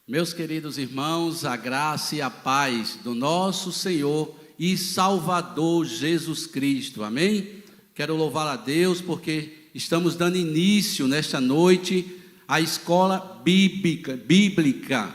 Meus queridos irmãos, a graça e a paz do nosso Senhor e Salvador Jesus Cristo, amém? Quero louvar a Deus porque estamos dando início nesta noite à escola bíblica.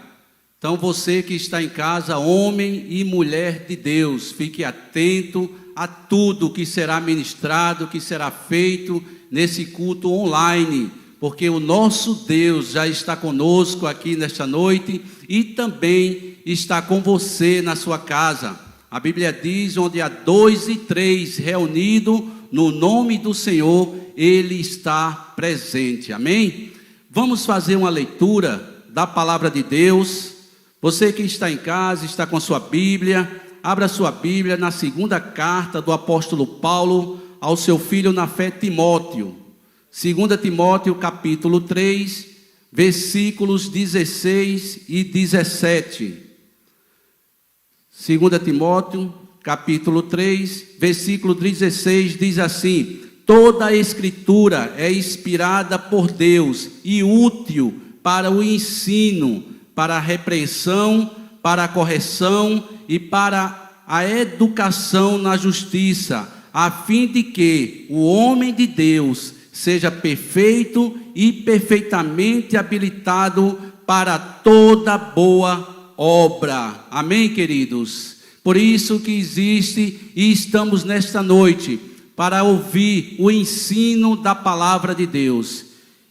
Então você que está em casa, homem e mulher de Deus, fique atento a tudo que será ministrado, que será feito nesse culto online, porque o nosso Deus já está conosco aqui nesta noite e também está com você na sua casa. A Bíblia diz, onde há 2 e 3 reunidos no nome do Senhor, Ele está presente, amém? Vamos fazer uma leitura da palavra de Deus. Você que está em casa, está com sua Bíblia, abra sua Bíblia na segunda carta do apóstolo Paulo ao seu filho na fé Timóteo. 2 Timóteo capítulo 3, versículos 16 e 17. 2 Timóteo capítulo 3, versículo 16 diz assim: toda a escritura é inspirada por Deus e útil para o ensino, para a repreensão, para a correção e para a educação na justiça, a fim de que o homem de Deus seja perfeito e perfeitamente habilitado para toda boa obra. Amém, queridos? Por isso que existe e estamos nesta noite para ouvir o ensino da palavra de Deus,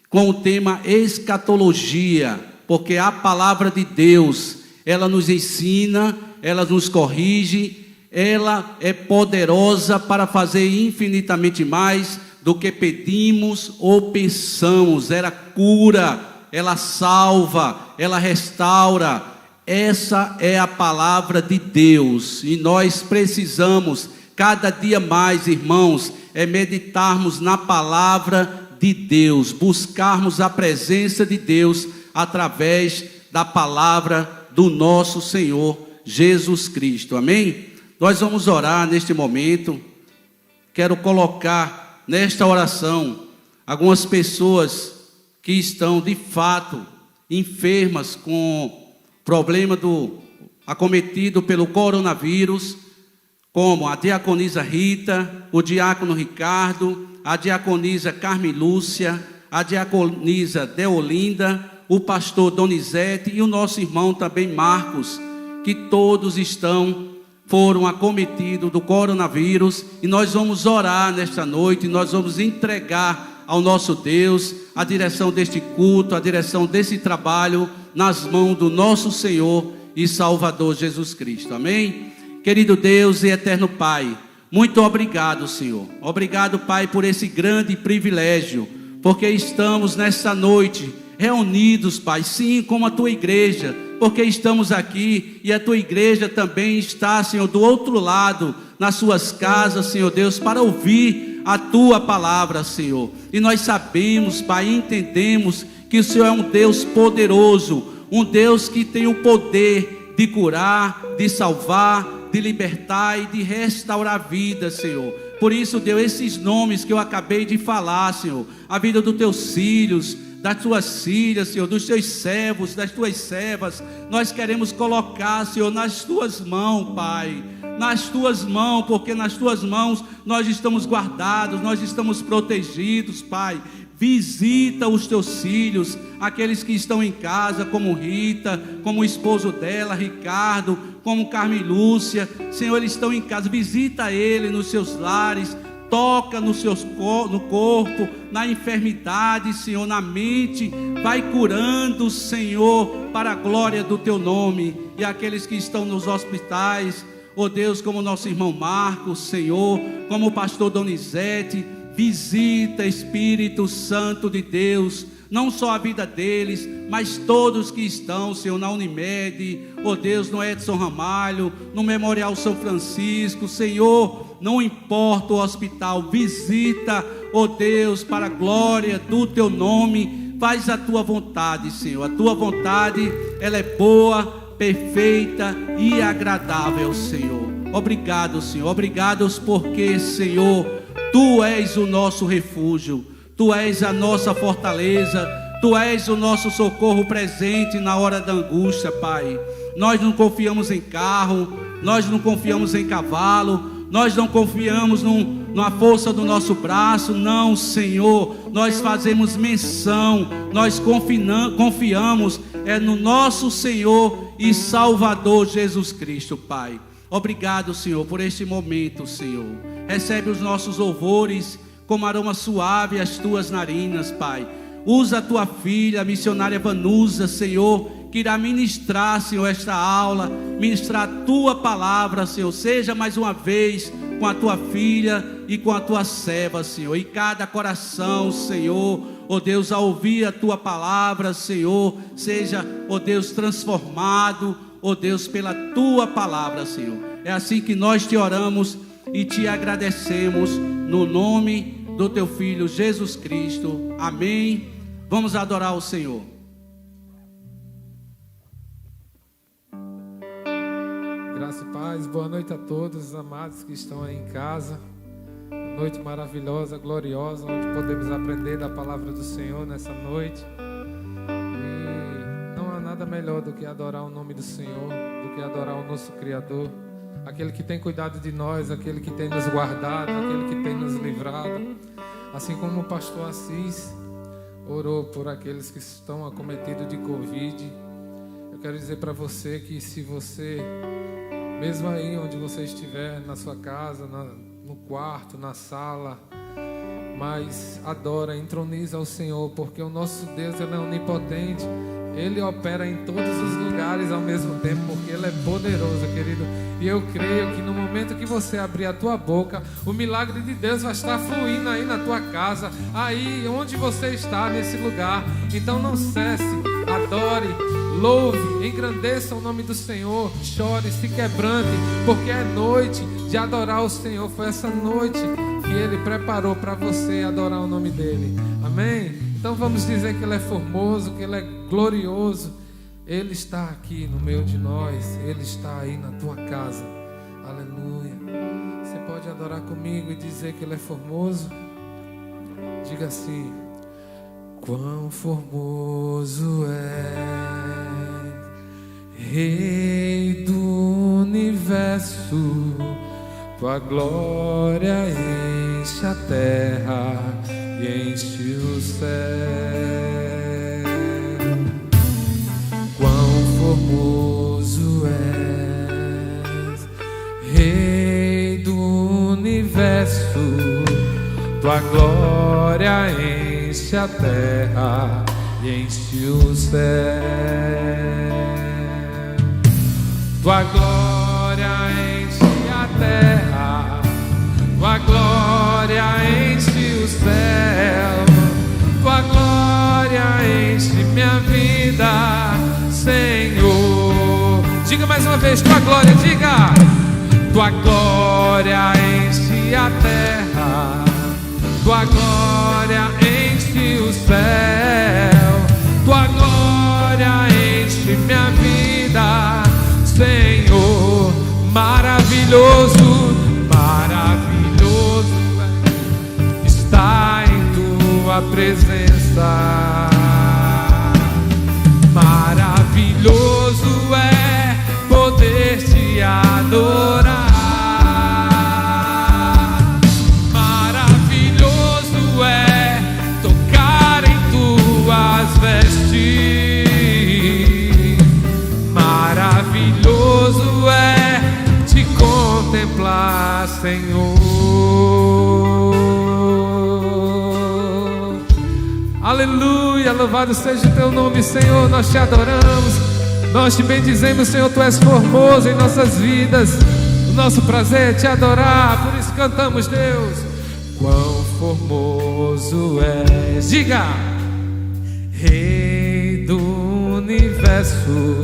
com o tema escatologia, porque a palavra de Deus, ela nos ensina, ela nos corrige, ela é poderosa para fazer infinitamente mais do que pedimos ou pensamos. Ela cura, ela salva, ela restaura. Essa é a palavra de Deus e nós precisamos cada dia mais, irmãos, meditarmos na palavra de Deus, buscarmos a presença de Deus através da palavra do nosso Senhor Jesus Cristo, amém? Nós vamos orar neste momento. Quero colocar nesta oração algumas pessoas que estão de fato enfermas com problema acometido pelo coronavírus, como a diaconisa Rita, o diácono Ricardo, a diaconisa Carmen Lúcia, a diaconisa Deolinda, o pastor Donizete e o nosso irmão também Marcos, que todos foram acometidos do coronavírus, e nós vamos orar nesta noite, nós vamos entregar ao nosso Deus a direção deste culto, a direção desse trabalho nas mãos do nosso Senhor e Salvador Jesus Cristo, amém? Querido Deus e eterno Pai, muito obrigado, Senhor, obrigado, Pai, por esse grande privilégio, porque estamos nesta noite reunidos, Pai, sim, como a Tua igreja, porque estamos aqui e a Tua igreja também está, Senhor, do outro lado, nas suas casas, Senhor Deus, para ouvir a Tua palavra, Senhor. E nós sabemos, Pai, entendemos que o Senhor é um Deus poderoso, um Deus que tem o poder de curar, de salvar, de libertar e de restaurar a vida, Senhor. Por isso, Deus, esses nomes que eu acabei de falar, Senhor, a vida dos Teus filhos, das tuas filhas, Senhor, dos teus servos, das tuas servas, nós queremos colocar, Senhor, nas tuas mãos, Pai, nas tuas mãos, porque nas tuas mãos nós estamos guardados, nós estamos protegidos, Pai. Visita os teus filhos, aqueles que estão em casa, como Rita, como o esposo dela, Ricardo, como Carmen Lúcia, Senhor, eles estão em casa, visita ele nos seus lares, toca no corpo, na enfermidade, Senhor, na mente, vai curando, Senhor, para a glória do Teu nome. E aqueles que estão nos hospitais, ó Deus, como nosso irmão Marcos, Senhor, como o pastor Donizete, visita, Espírito Santo de Deus, não só a vida deles, mas todos que estão, Senhor, na Unimed, ó Deus, no Edson Ramalho, no Memorial São Francisco, Senhor, não importa o hospital, visita, ó Deus, para a glória do Teu nome, faz a Tua vontade, Senhor, a Tua vontade, ela é boa, perfeita e agradável, Senhor. Obrigado, Senhor, obrigado porque, Senhor, Tu és o nosso refúgio, Tu és a nossa fortaleza, Tu és o nosso socorro presente na hora da angústia, Pai. Nós não confiamos em carro, nós não confiamos em cavalo, nós não confiamos na força do nosso braço, não, Senhor. Nós fazemos menção, nós confiamos no nosso Senhor e Salvador Jesus Cristo, Pai. Obrigado, Senhor, por este momento, Senhor. Recebe os nossos louvores como aroma suave às tuas narinas, Pai. Usa a tua filha, a missionária Vanusa, Senhor, que irá ministrar, Senhor, esta aula, ministrar a tua palavra, Senhor. Seja mais uma vez com a tua filha e com a tua serva, Senhor. E cada coração, Senhor, ó Deus, a ouvir a tua palavra, Senhor, seja, ó Deus, transformado, ó Deus, pela tua palavra, Senhor. É assim que nós te oramos e te agradecemos no nome do teu Filho Jesus Cristo. Amém. Vamos adorar o Senhor. Graça e paz, boa noite a todos os amados que estão aí em casa. Uma noite maravilhosa, gloriosa, onde podemos aprender da palavra do Senhor nessa noite. E não há nada melhor do que adorar o nome do Senhor, do que adorar o nosso Criador, aquele que tem cuidado de nós, aquele que tem nos guardado, aquele que tem nos livrado. Assim como o pastor Assis orou por aqueles que estão acometidos de Covid, eu quero dizer para você que se você, mesmo aí onde você estiver, na sua casa, no quarto, na sala, mas adora, entroniza ao Senhor, porque o nosso Deus, Ele é onipotente, Ele opera em todos os lugares ao mesmo tempo, porque Ele é poderoso, querido. E eu creio que no momento que você abrir a tua boca, o milagre de Deus vai estar fluindo aí na tua casa, aí onde você está, nesse lugar. Então não cesse, adore, louve, engrandeça o nome do Senhor, chore, se quebrante, porque é noite de adorar o Senhor. Foi essa noite que Ele preparou para você adorar o nome dEle. Amém? Então vamos dizer que Ele é formoso, que Ele é glorioso. Ele está aqui no meio de nós, Ele está aí na tua casa. Aleluia. Você pode adorar comigo e dizer que Ele é formoso? Diga assim: quão formoso é, Rei do universo, tua glória enche a terra e enche o céu. Quão formoso és, Rei do universo, tua glória enche a terra e enche o céu. Tua glória enche a terra, tua glória enche o céu, tua glória enche minha vida, Senhor. Diga mais uma vez, tua glória, diga. Tua glória enche a terra, tua glória enche o céu, tua glória enche minha vida, Senhor. Maravilhoso, maravilhoso está em tua presença. Maravilhoso é poder te adorar. Maravilhoso é tocar em tuas vestes. Maravilhoso é te contemplar, Senhor. Aleluia, louvado seja o teu nome, Senhor. Nós te adoramos, nós te bendizemos, Senhor. Tu és formoso em nossas vidas. O nosso prazer é te adorar, por isso cantamos, Deus. Quão formoso és, diga. Rei do universo,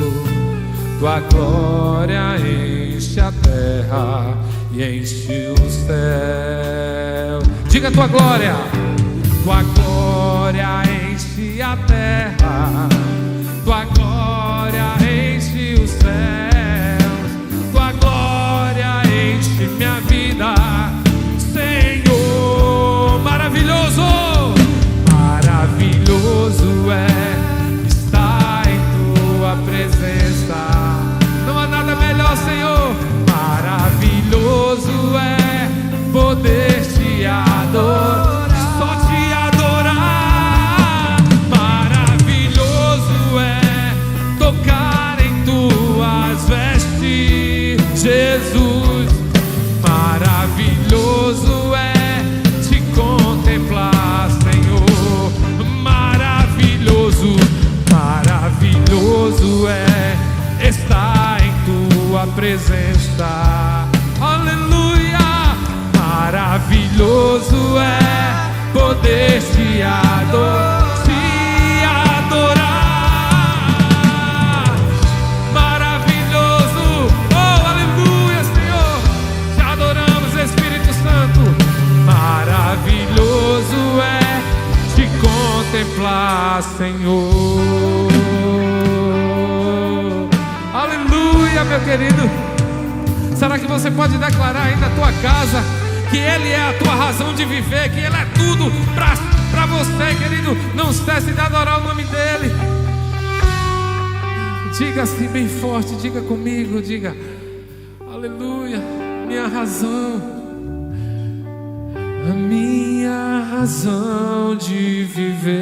tua glória enche a terra e enche o céu. Diga tua glória. Tua glória enche a terra, tua glória enche o céu, tua glória enche minha vida, Senhor. Maravilhoso, maravilhoso é Jesus, maravilhoso é te contemplar, Senhor. Maravilhoso, maravilhoso é estar em tua presença. Aleluia! Maravilhoso é poder te adorar. Maravilhoso é te contemplar, Senhor. Aleluia, meu querido. Será que você pode declarar aí na tua casa que Ele é a tua razão de viver, que Ele é tudo pra você, querido? Não cesse de adorar o nome dEle. Diga assim bem forte, diga comigo, diga: aleluia, minha razão. A minha razão de viver,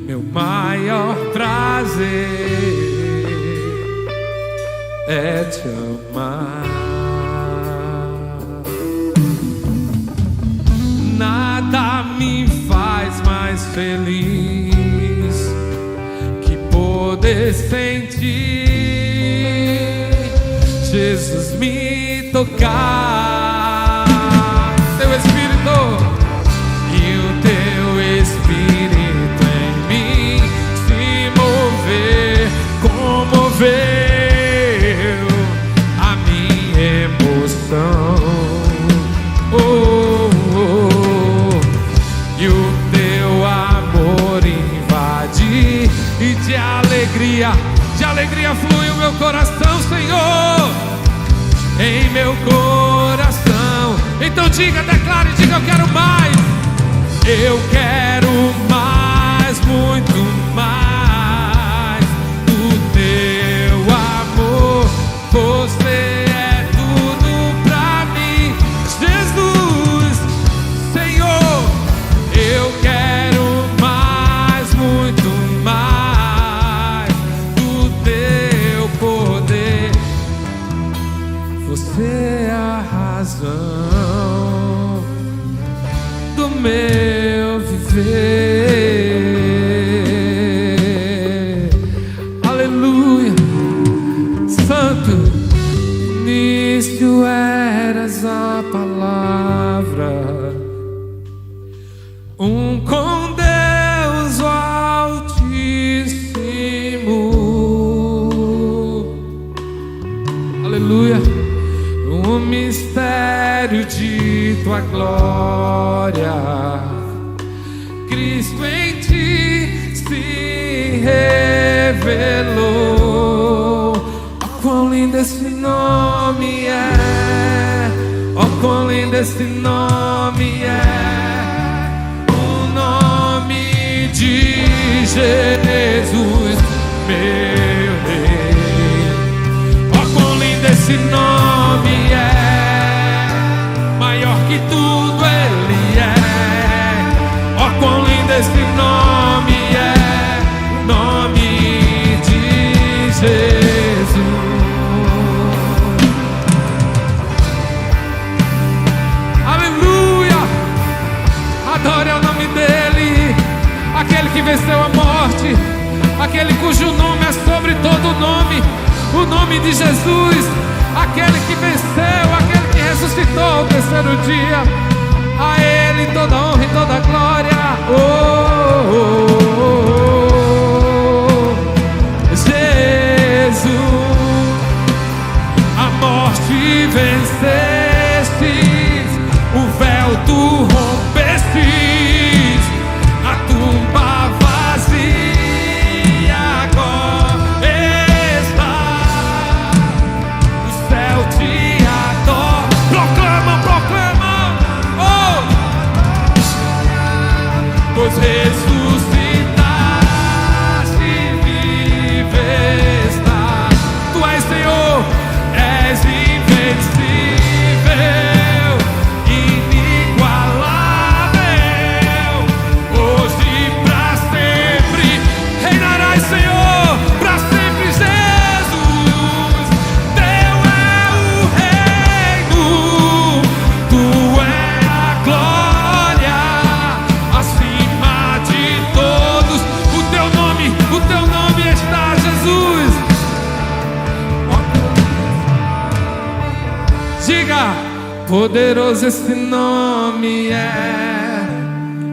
meu maior prazer é te amar. Nada me faz mais feliz que poder sentir Jesus me tocar. Teu Espírito e o teu Espírito em mim se mover, comoveu a minha emoção. Oh, oh, oh. E o teu amor invadir e de alegria flui o meu coração, Senhor, em meu coração. Então diga, declare, diga: eu quero mais. Eu quero mais, muito mais do teu amor. Você é tudo pra mim, Jesus, Senhor. Eu quero mais, muito mais do teu poder. Você é a razão do meu viver. Aleluia. Santo, no início eras a palavra, com Deus o Altíssimo. Aleluia. O mistério de tua glória, Cristo em ti se revelou. Oh, quão lindo esse nome é! Oh, quão lindo esse nome é! O nome de Jesus, meu Rei. Oh, quão lindo esse nome é! Maior que tudo Ele é. Oh, quão lindo esse nome é, nome de Jesus. Aleluia! Adore o nome dEle, aquele que venceu a morte, aquele cujo nome é sobre todo nome, o nome de Jesus, aquele que venceu, aquele que ressuscitou ao terceiro dia. A Ele toda honra e toda glória. Oh, oh, oh, oh. Jesus, a morte vencestes, o véu tu rompestes, a tumba vazia agora está, o céu te adora. Proclama, proclama, oh! Pois ressuscitou. Diga: poderoso esse nome é,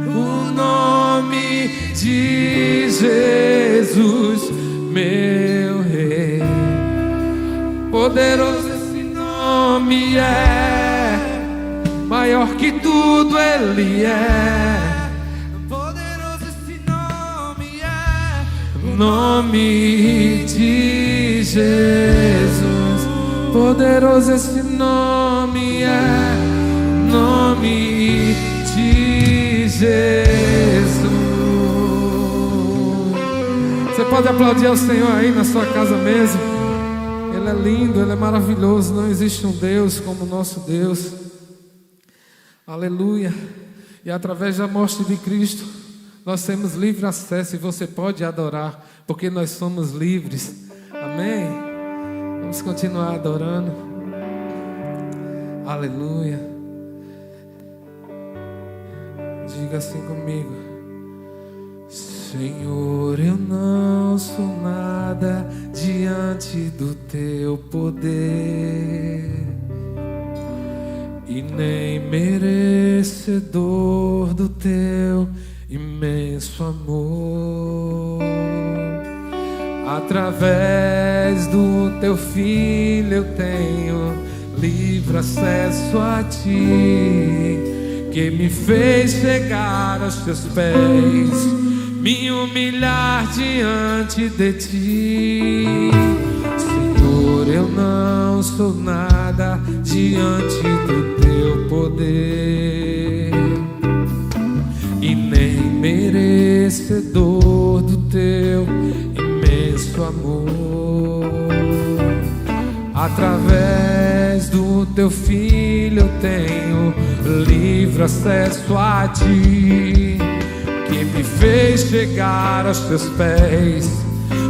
o nome de Jesus, meu Rei. Poderoso esse nome é, maior que tudo Ele é. Poderoso esse nome é, o nome de Jesus. Poderoso esse nome é, nome de Jesus. Você pode aplaudir ao Senhor aí na sua casa mesmo. Ele é lindo, Ele é maravilhoso. Não existe um Deus como o nosso Deus. Aleluia. E através da morte de Cristo nós temos livre acesso, e você pode adorar, porque nós somos livres. Amém? Vamos continuar adorando. Aleluia. Diga assim comigo: Senhor, eu não sou nada diante do teu poder, e nem merecedor do teu imenso amor. Através do teu Filho eu tenho livre acesso a ti, que me fez chegar aos teus pés, me humilhar diante de ti. Senhor, eu não sou nada diante do teu poder, e nem merecedor do teu imenso amor. Através do teu Filho eu tenho livre acesso a ti, que me fez chegar aos teus pés,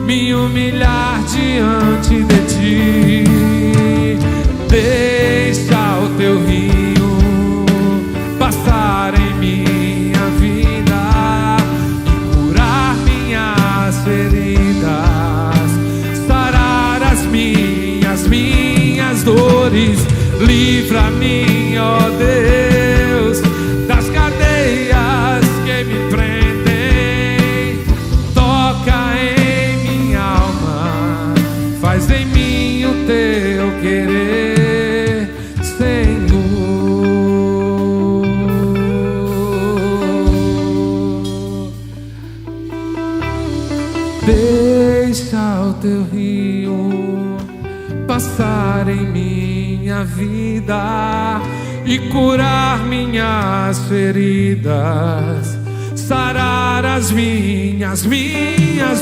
me humilhar diante de ti. Deixa o teu rio passar em minha vida e curar minhas feridas, sarar as minhas dores. Livra-me, ó Deus, das cadeias que me prendem. Toca em minha alma, faz em mim o teu querer, Senhor. Deixa o teu rio passar em minha vida e curar minhas feridas, sarar as minhas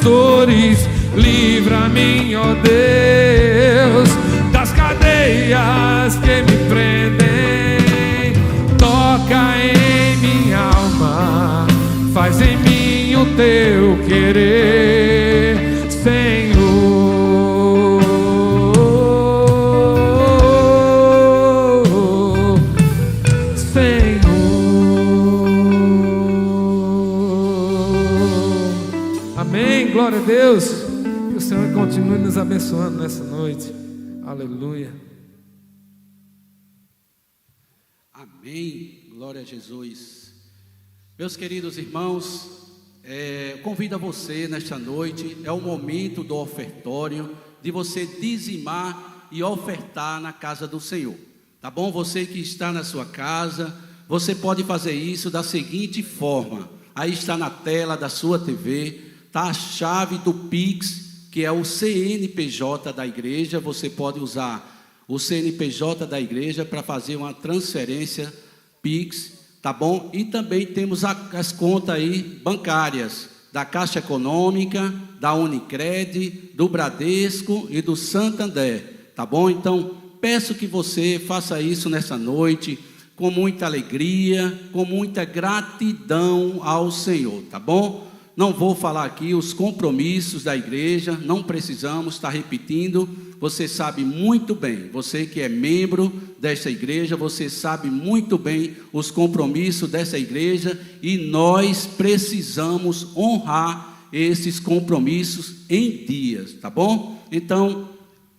dores. Livra-me, ó Deus, das cadeias que me prendem. Toca em minha alma, faz em mim o teu querer, Senhor. Glória a Deus. Que o Senhor continue nos abençoando nessa noite. Aleluia. Amém. Glória a Jesus. Meus queridos irmãos, convido a você nesta noite. É o momento do ofertório, de você dizimar e ofertar na casa do Senhor. Tá bom? Você que está na sua casa, você pode fazer isso da seguinte forma. Aí está na tela da sua TV. Tá a chave do Pix, que é o CNPJ da igreja. Você pode usar o CNPJ da igreja para fazer uma transferência Pix, tá bom? E também temos as contas aí bancárias da Caixa Econômica, da Unicred, do Bradesco e do Santander, tá bom? Então, peço que você faça isso nessa noite, com muita alegria, com muita gratidão ao Senhor, tá bom? Não vou falar aqui os compromissos da igreja, não precisamos estar repetindo. Você sabe muito bem, você que é membro desta igreja, você sabe muito bem os compromissos dessa igreja, e nós precisamos honrar esses compromissos em dias, tá bom? Então,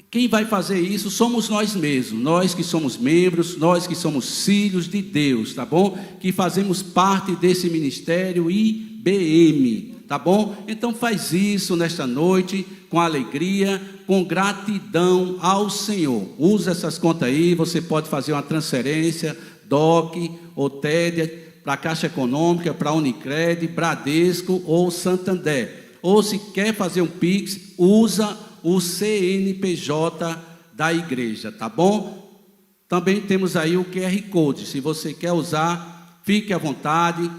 Quem vai fazer isso somos nós mesmos, nós que somos membros, nós que somos filhos de Deus, tá bom? Que fazemos parte desse ministério IBM, tá bom? Então faz isso nesta noite com alegria, com gratidão ao Senhor. Usa essas contas aí, você pode fazer uma transferência, DOC ou TED, para a Caixa Econômica, para a Unicred, Bradesco ou Santander. Ou se quer fazer um Pix, usa o CNPJ da igreja, tá bom? Também temos aí o QR Code, se você quer usar, fique à vontade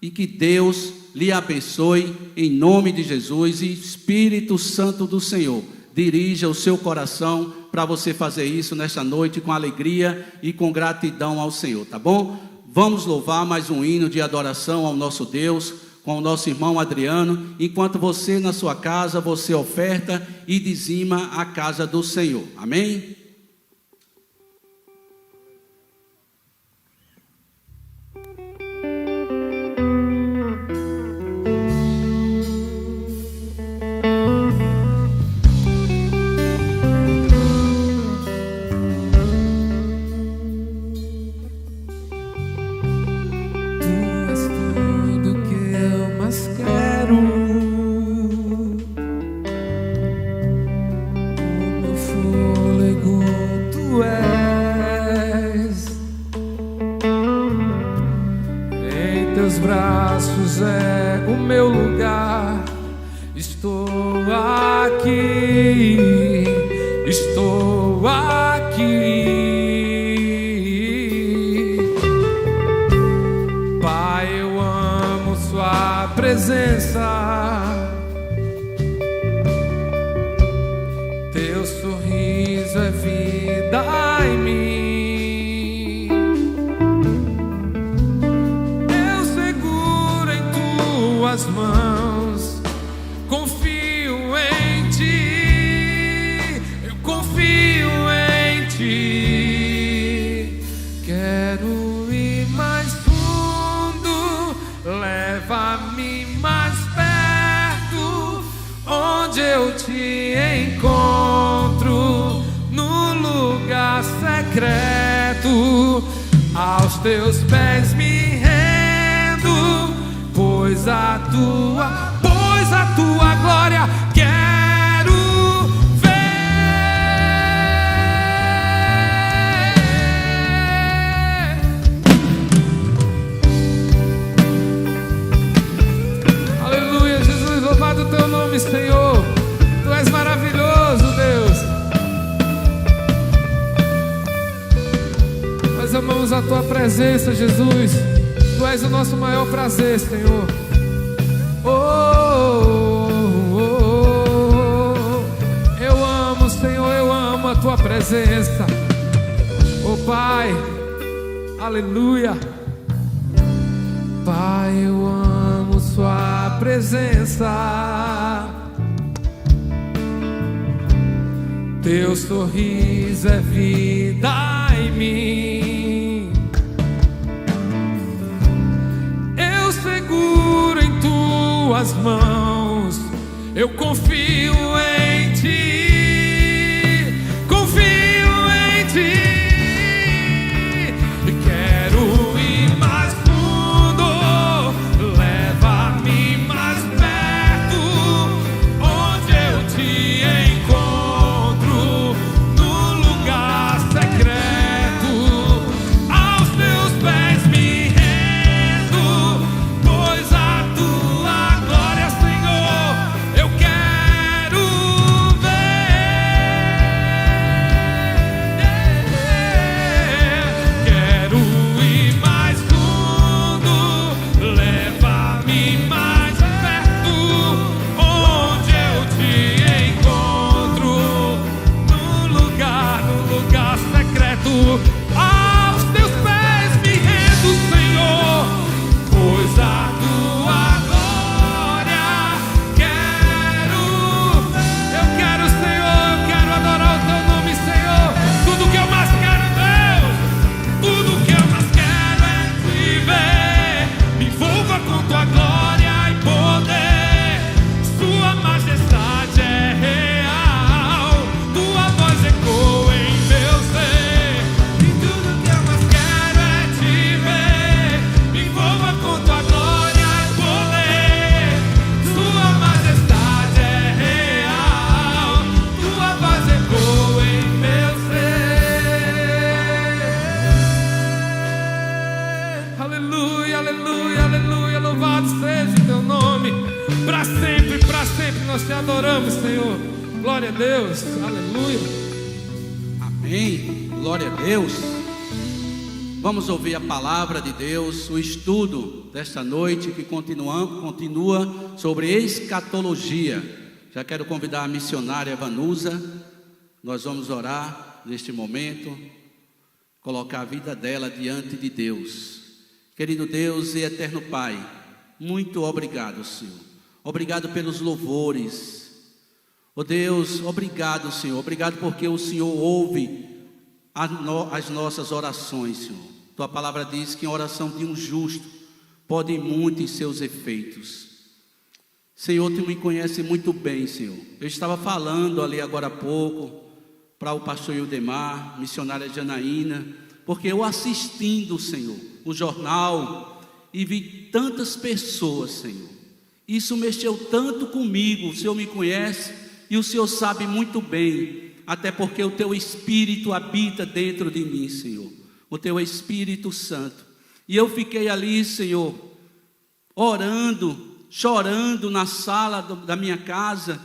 e que Deus lhe abençoe em nome de Jesus e Espírito Santo do Senhor dirija o seu coração para você fazer isso nesta noite com alegria e com gratidão ao Senhor, tá bom? Vamos louvar mais um hino de adoração ao nosso Deus, com o nosso irmão Adriano, enquanto você na sua casa, você oferta e dizima a casa do Senhor. Amém? Aos teus pés me rendo, pois a tua glória quero ver. Aleluia, Jesus, louvado o teu nome, Senhor. Tu és maravilhoso, Deus. Nós amamos a tua presença, Jesus. Tu és o nosso maior prazer, Senhor. Eu amo, Senhor, eu amo a tua presença. Oh Pai, aleluia. Pai, eu amo sua presença. Teu sorriso é vida em mim. Eu seguro em tuas mãos. Eu confio em ti. Confio em ti. E quero ir mais fundo. Leva-me mais perto. Onde eu te encontro. No lugar secreto. Aos teus pés me rendo. Pois a tua glória, Senhor, eu quero Amém? Glória a Deus. Vamos ouvir a palavra de Deus, o estudo desta noite que continua sobre escatologia. Já quero convidar a missionária Vanusa. Nós vamos orar neste momento, colocar a vida dela diante de Deus. Querido Deus e eterno Pai, muito obrigado, Senhor. Obrigado pelos louvores. Oh Deus, obrigado, Senhor. Obrigado porque o Senhor ouve as nossas orações, Senhor. Tua palavra diz que a oração de um justo pode ir muito em seus efeitos. Senhor, Tu me conhece muito bem, Senhor. Eu estava falando ali agora há pouco para o pastor Ildemar, missionária Janaína, porque eu assistindo, Senhor, o jornal e vi tantas pessoas, Senhor. Isso mexeu tanto comigo. O Senhor me conhece e o Senhor sabe muito bem, até porque o Teu Espírito habita dentro de mim, Senhor. O Teu Espírito Santo. E eu fiquei ali, Senhor, orando, chorando na sala da minha casa,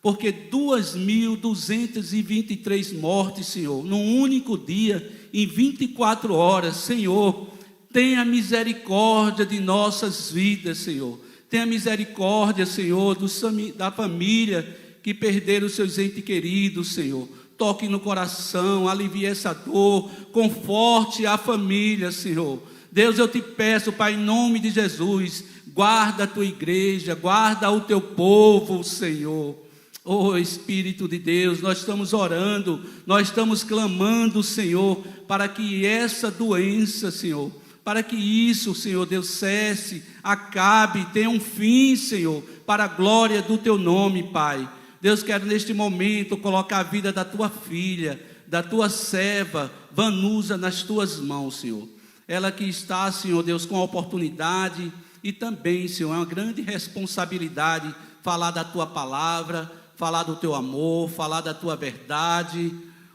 porque 2.223 mortes, Senhor, num único dia, em 24 horas, Senhor, tenha misericórdia de nossas vidas, Senhor. Tenha misericórdia, Senhor, da família que perderam os seus entes queridos, Senhor. Toque no coração, alivie essa dor, conforte a família, Senhor. Deus, eu te peço, Pai, em nome de Jesus, guarda a tua igreja, guarda o teu povo, Senhor. Oh Espírito de Deus, nós estamos orando, nós estamos clamando, Senhor, para que essa doença, Senhor, para que isso, Senhor Deus, cesse, acabe, tenha um fim, Senhor, para a glória do teu nome, Pai. Deus, quero neste momento colocar a vida da tua filha, da tua serva, Vanusa, nas tuas mãos, Senhor. Ela que está, Senhor Deus, com a oportunidade e também, Senhor, é uma grande responsabilidade falar da tua palavra, falar do teu amor, falar da tua verdade.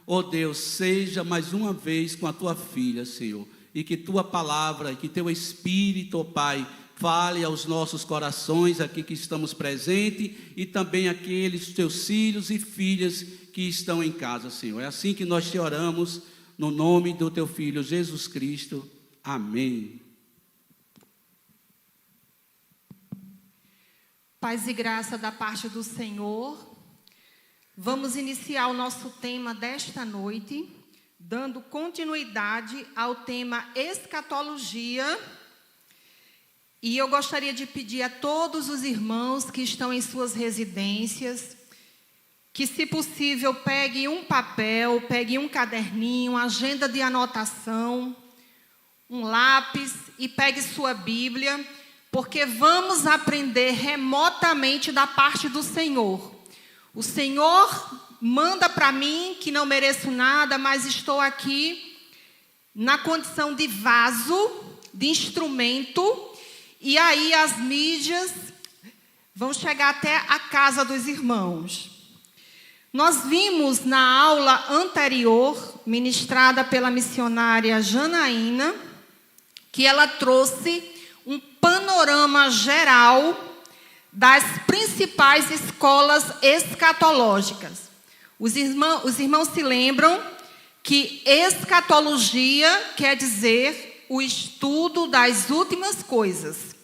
Oh Deus, seja mais uma vez com a tua filha, Senhor, e que tua palavra, que teu Espírito, oh Pai, fale aos nossos corações aqui que estamos presentes e também aqueles teus filhos e filhas que estão em casa, Senhor. É assim que nós te oramos, no nome do teu Filho Jesus Cristo. Amém. Paz e graça da parte do Senhor. Vamos iniciar o nosso tema desta noite, dando continuidade ao tema escatologia. E eu gostaria de pedir a todos os irmãos que estão em suas residências, que, se possível, peguem um papel, peguem um caderninho, uma agenda de anotação, um lápis e pegue sua Bíblia, porque vamos aprender remotamente da parte do Senhor. O Senhor manda para mim, que não mereço nada, mas estou aqui na condição de vaso, de instrumento. E aí as mídias vão chegar até a casa dos irmãos. Nós vimos na aula anterior, ministrada pela missionária Janaína, que ela trouxe um panorama geral das principais escolas escatológicas. Os irmãos se lembram que escatologia quer dizer o estudo das últimas coisas.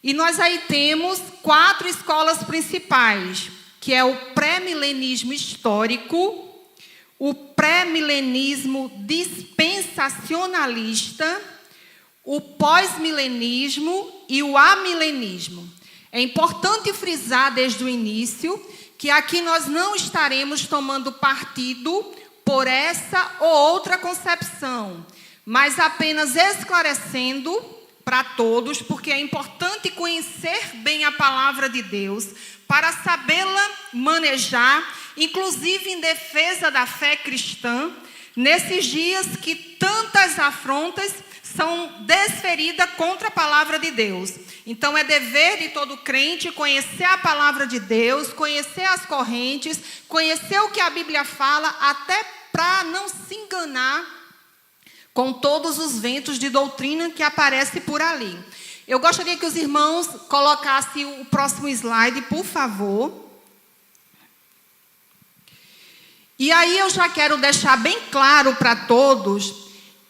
E nós aí temos 4 escolas principais, que é o pré-milenismo histórico, o pré-milenismo dispensacionalista, o pós-milenismo e o amilenismo. É importante frisar desde o início que aqui nós não estaremos tomando partido por essa ou outra concepção, mas apenas esclarecendo para todos, porque é importante conhecer bem a palavra de Deus para sabê-la manejar, inclusive em defesa da fé cristã, nesses dias que tantas afrontas são desferidas contra a palavra de Deus. Então é dever de todo crente conhecer a palavra de Deus, conhecer as correntes, conhecer o que a Bíblia fala, até para não se enganar com todos os ventos de doutrina que aparecem por ali. Eu gostaria que os irmãos colocassem o próximo slide, por favor. E aí eu já quero deixar bem claro para todos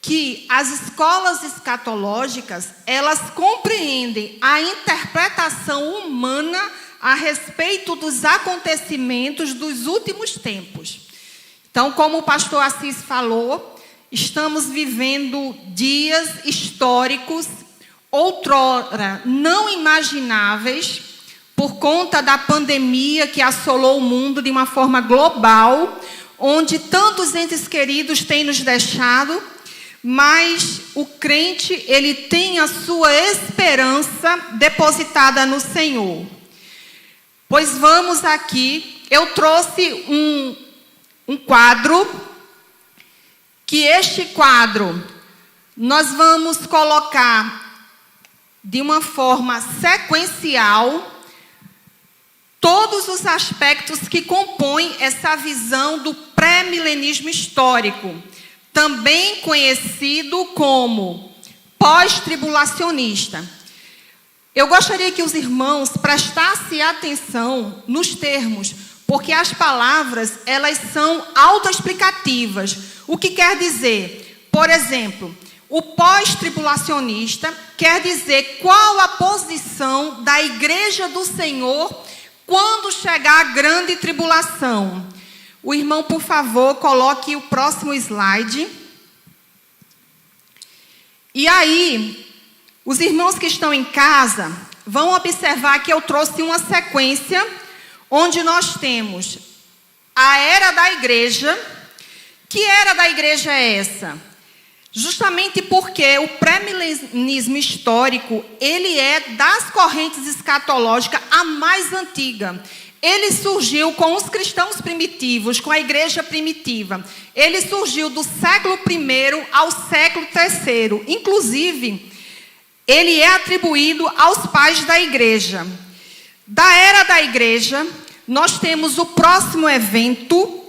que as escolas escatológicas, elas compreendem a interpretação humana a respeito dos acontecimentos dos últimos tempos. Então, como o pastor Assis falou, estamos vivendo dias históricos, outrora não imagináveis, por conta da pandemia que assolou o mundo de uma forma global, onde tantos entes queridos têm nos deixado, mas o crente, ele tem a sua esperança depositada no Senhor. Pois vamos aqui, eu trouxe um quadro, que este quadro nós vamos colocar de uma forma sequencial todos os aspectos que compõem essa visão do pré-milenismo histórico, também conhecido como pós-tribulacionista. Eu gostaria que os irmãos prestassem atenção nos termos, porque as palavras, elas são autoexplicativas. O que quer dizer? Por exemplo, o pós-tribulacionista quer dizer qual a posição da Igreja do Senhor quando chegar a grande tribulação. O irmão, por favor, coloque o próximo slide. E aí, os irmãos que estão em casa vão observar que eu trouxe uma sequência onde nós temos a era da igreja. Que era da igreja é essa? Justamente porque o pré-milenismo histórico, ele é das correntes escatológicas a mais antiga. Ele surgiu com os cristãos primitivos, com a igreja primitiva. Ele surgiu do século I ao século III. Inclusive, ele é atribuído aos pais da igreja. Da era da igreja, nós temos o próximo evento,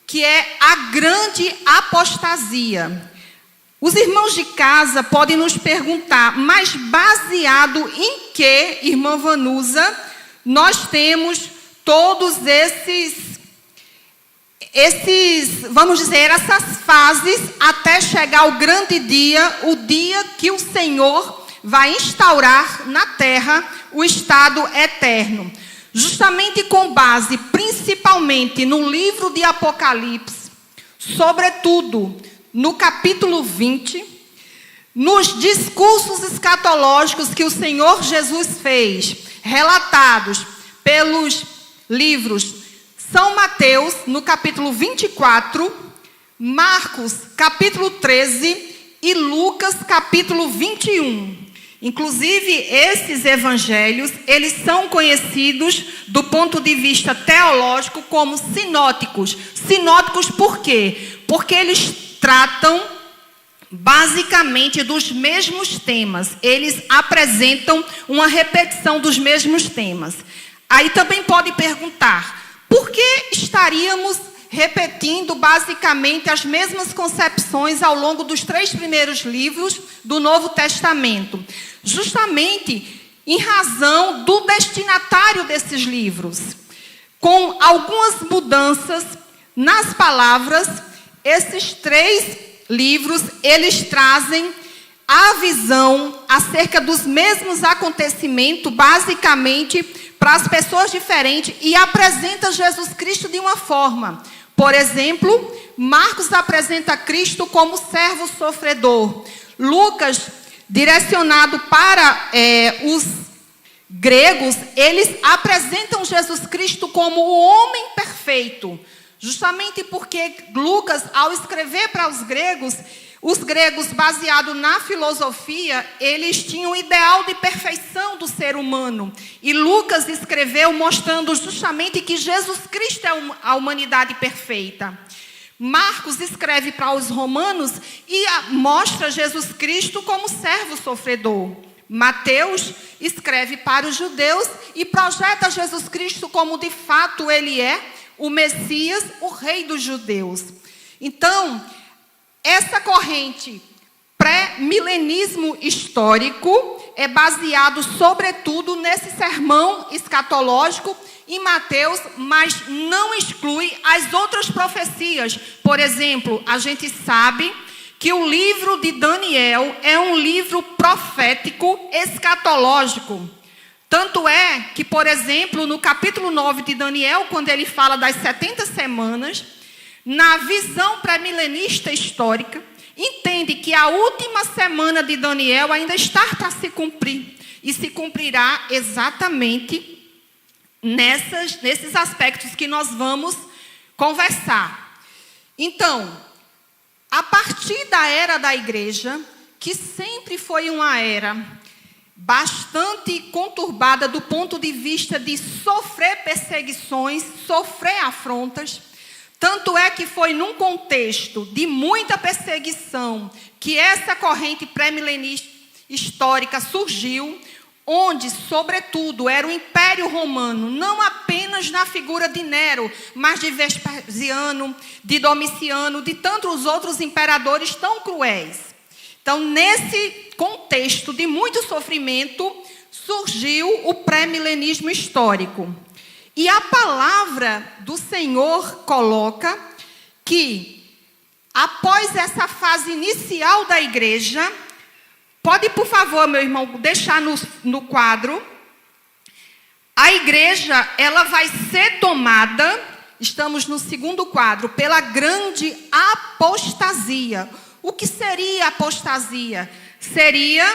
que é a grande apostasia. Os irmãos de casa podem nos perguntar, mas baseado em que, irmã Vanusa, nós temos todos vamos dizer, essas fases até chegar ao grande dia, o dia que o Senhor vai instaurar na terra o estado eterno. Justamente com base, principalmente no livro de Apocalipse, sobretudo no capítulo 20, nos discursos escatológicos que o Senhor Jesus fez, relatados pelos livros São Mateus, no capítulo 24, Marcos, capítulo 13 e Lucas, capítulo 21. Inclusive, esses evangelhos, eles são conhecidos do ponto de vista teológico como sinóticos. Sinóticos por quê? Porque eles tratam basicamente dos mesmos temas. Eles apresentam uma repetição dos mesmos temas. Aí também pode perguntar, por que estaríamos repetindo basicamente as mesmas concepções ao longo dos 3 primeiros livros do Novo Testamento? Justamente em razão do destinatário desses livros. Com algumas mudanças nas palavras, esses 3 livros, eles trazem a visão acerca dos mesmos acontecimentos, basicamente, para as pessoas diferentes, e apresenta Jesus Cristo de uma forma. Por exemplo, Marcos apresenta Cristo como servo sofredor. Lucas, direcionado para os gregos, eles apresentam Jesus Cristo como o homem perfeito. Justamente porque Lucas, ao escrever para os gregos, baseado na filosofia, eles tinham o ideal de perfeição do ser humano. E Lucas escreveu mostrando justamente que Jesus Cristo é a humanidade perfeita. Marcos escreve para os romanos e mostra Jesus Cristo como servo sofredor. Mateus escreve para os judeus e projeta Jesus Cristo como de fato ele é, o Messias, o rei dos judeus. Então, essa corrente pré-milenismo histórico, é baseado, sobretudo, nesse sermão escatológico em Mateus, mas não exclui as outras profecias. Por exemplo, a gente sabe que o livro de Daniel é um livro profético escatológico. Tanto é que, por exemplo, no capítulo 9 de Daniel, quando ele fala das 70 semanas, na visão pré-milenista histórica, entende que a última semana de Daniel ainda está para se cumprir. E se cumprirá exatamente nesses aspectos que nós vamos conversar. Então, a partir da era da igreja, que sempre foi uma era bastante conturbada do ponto de vista de sofrer perseguições, sofrer afrontas, tanto é que foi num contexto de muita perseguição que essa corrente pré-milenista histórica surgiu, onde, sobretudo, era o Império Romano, não apenas na figura de Nero, mas de Vespasiano, de Domiciano, de tantos outros imperadores tão cruéis. Então, nesse contexto de muito sofrimento, surgiu o pré-milenismo histórico. E a palavra do Senhor coloca que, após essa fase inicial da igreja, pode, por favor, meu irmão, deixar no quadro. A igreja, ela vai ser tomada, estamos no segundo quadro, pela grande apostasia. O que seria apostasia? Seria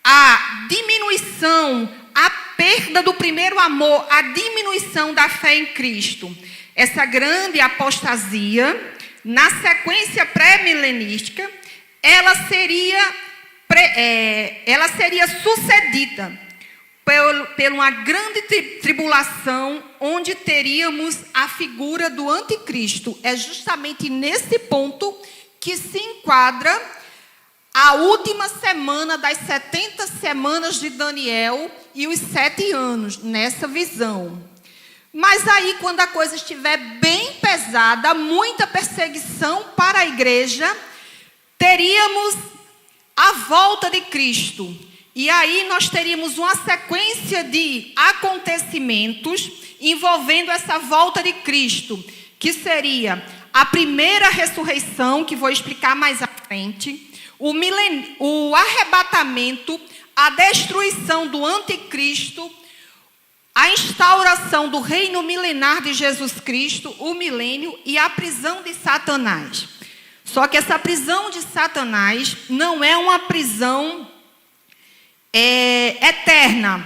a diminuição, a perda do primeiro amor, a diminuição da fé em Cristo. Essa grande apostasia, na sequência pré-milenística, ela seria sucedida por uma grande tribulação, onde teríamos a figura do anticristo. É justamente nesse ponto que se enquadra a última semana das 70 semanas de Daniel e os 7 anos, nessa visão. Mas aí, quando a coisa estiver bem pesada, muita perseguição para a igreja, teríamos a volta de Cristo. E aí nós teríamos uma sequência de acontecimentos envolvendo essa volta de Cristo, que seria a primeira ressurreição, que vou explicar mais à frente, o arrebatamento, a destruição do anticristo, a instauração do reino milenar de Jesus Cristo, o milênio, e a prisão de Satanás. Só que essa prisão de Satanás não é uma prisão eterna.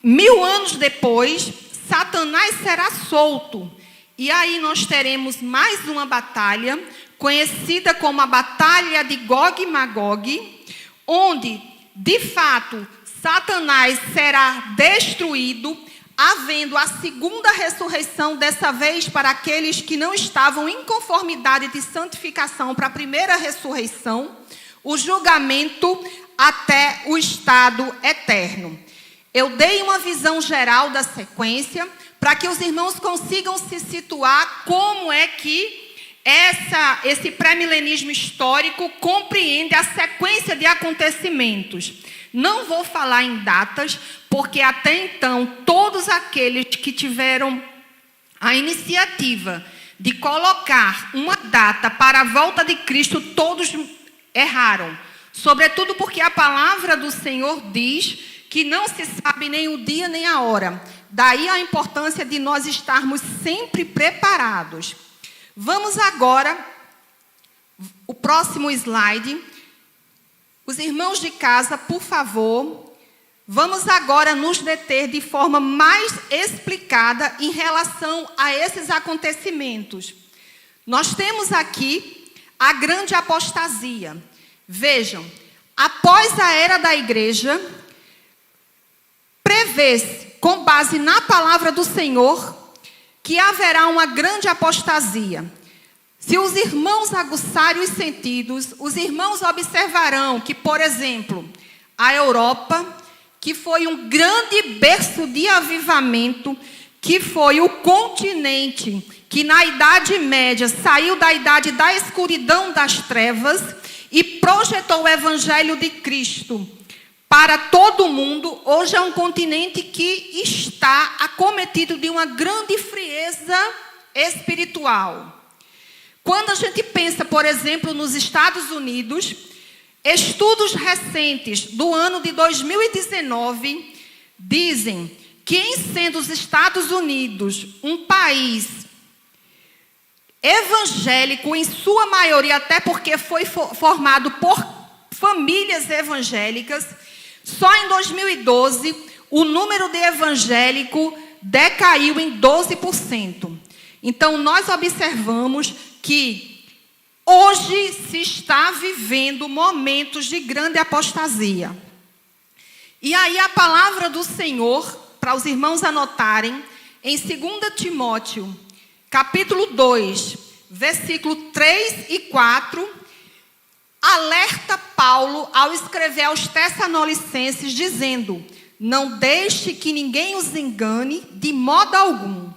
1000 anos depois, Satanás será solto. E aí nós teremos mais uma batalha, conhecida como a Batalha de Gog e Magog, onde, de fato, Satanás será destruído, havendo a segunda ressurreição, dessa vez para aqueles que não estavam em conformidade de santificação para a primeira ressurreição, o julgamento até o estado eterno. Eu dei uma visão geral da sequência, para que os irmãos consigam se situar como é que esse pré-milenismo histórico compreende a sequência de acontecimentos. Não vou falar em datas, porque até então todos aqueles que tiveram a iniciativa de colocar uma data para a volta de Cristo, todos erraram. Sobretudo porque a palavra do Senhor diz que não se sabe nem o dia nem a hora. Daí a importância de nós estarmos sempre preparados. Vamos agora, o próximo slide. Os irmãos de casa, por favor, vamos agora nos deter de forma mais explicada em relação a esses acontecimentos. Nós temos aqui a grande apostasia. Vejam, após a era da igreja, prevê-se, com base na palavra do Senhor, que haverá uma grande apostasia. Se os irmãos aguçarem os sentidos, os irmãos observarão que, por exemplo, a Europa, que foi um grande berço de avivamento, que foi o continente que na Idade Média saiu da idade da escuridão das trevas e projetou o Evangelho de Cristo para todo mundo, hoje é um continente que está acometido de uma grande frieza espiritual. Quando a gente pensa, por exemplo, nos Estados Unidos, estudos recentes do ano de 2019 dizem que, em sendo os Estados Unidos um país evangélico, em sua maioria, até porque foi formado por famílias evangélicas, só em 2012 o número de evangélico decaiu em 12%. Então, nós observamos que hoje se está vivendo momentos de grande apostasia. E aí a palavra do Senhor, para os irmãos anotarem, em 2 Timóteo, capítulo 2, versículo 3 e 4, alerta Paulo ao escrever aos Tessalonicenses, dizendo: não deixe que ninguém os engane de modo algum.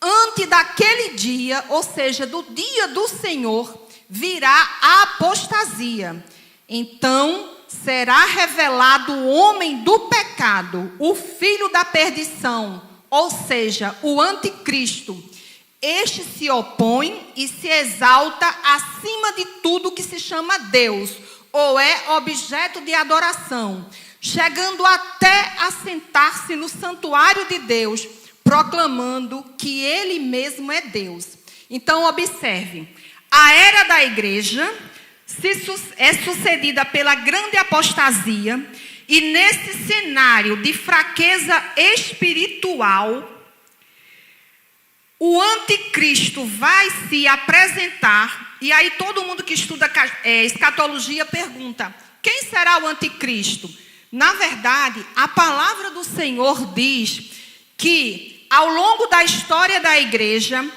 Antes daquele dia, ou seja, do dia do Senhor, virá a apostasia. Então será revelado o homem do pecado, o filho da perdição, ou seja, o anticristo. Este se opõe e se exalta acima de tudo que se chama Deus, ou é objeto de adoração, chegando até a sentar-se no santuário de Deus, proclamando que Ele mesmo é Deus. Então, observe, a era da igreja é sucedida pela grande apostasia, e nesse cenário de fraqueza espiritual, o anticristo vai se apresentar. E aí todo mundo que estuda escatologia pergunta: quem será o anticristo? Na verdade, a palavra do Senhor diz que ao longo da história da igreja,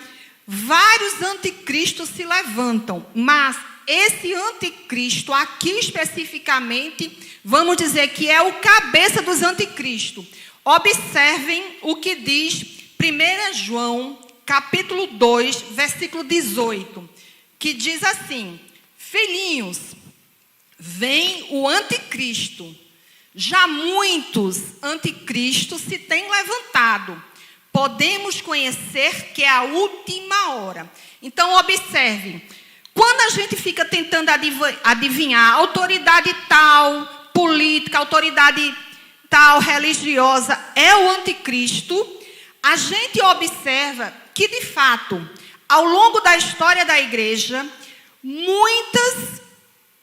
vários anticristos se levantam, mas esse anticristo aqui especificamente, vamos dizer que é o cabeça dos anticristos. Observem o que diz 1 João, capítulo 2, versículo 18, que diz assim: filhinhos, vem o anticristo. Já muitos anticristos se têm levantado. Podemos conhecer que é a última hora. Então, observe. Quando a gente fica tentando adivinhar autoridade tal, política, autoridade tal, religiosa, é o anticristo, a gente observa que, de fato, ao longo da história da igreja, muitas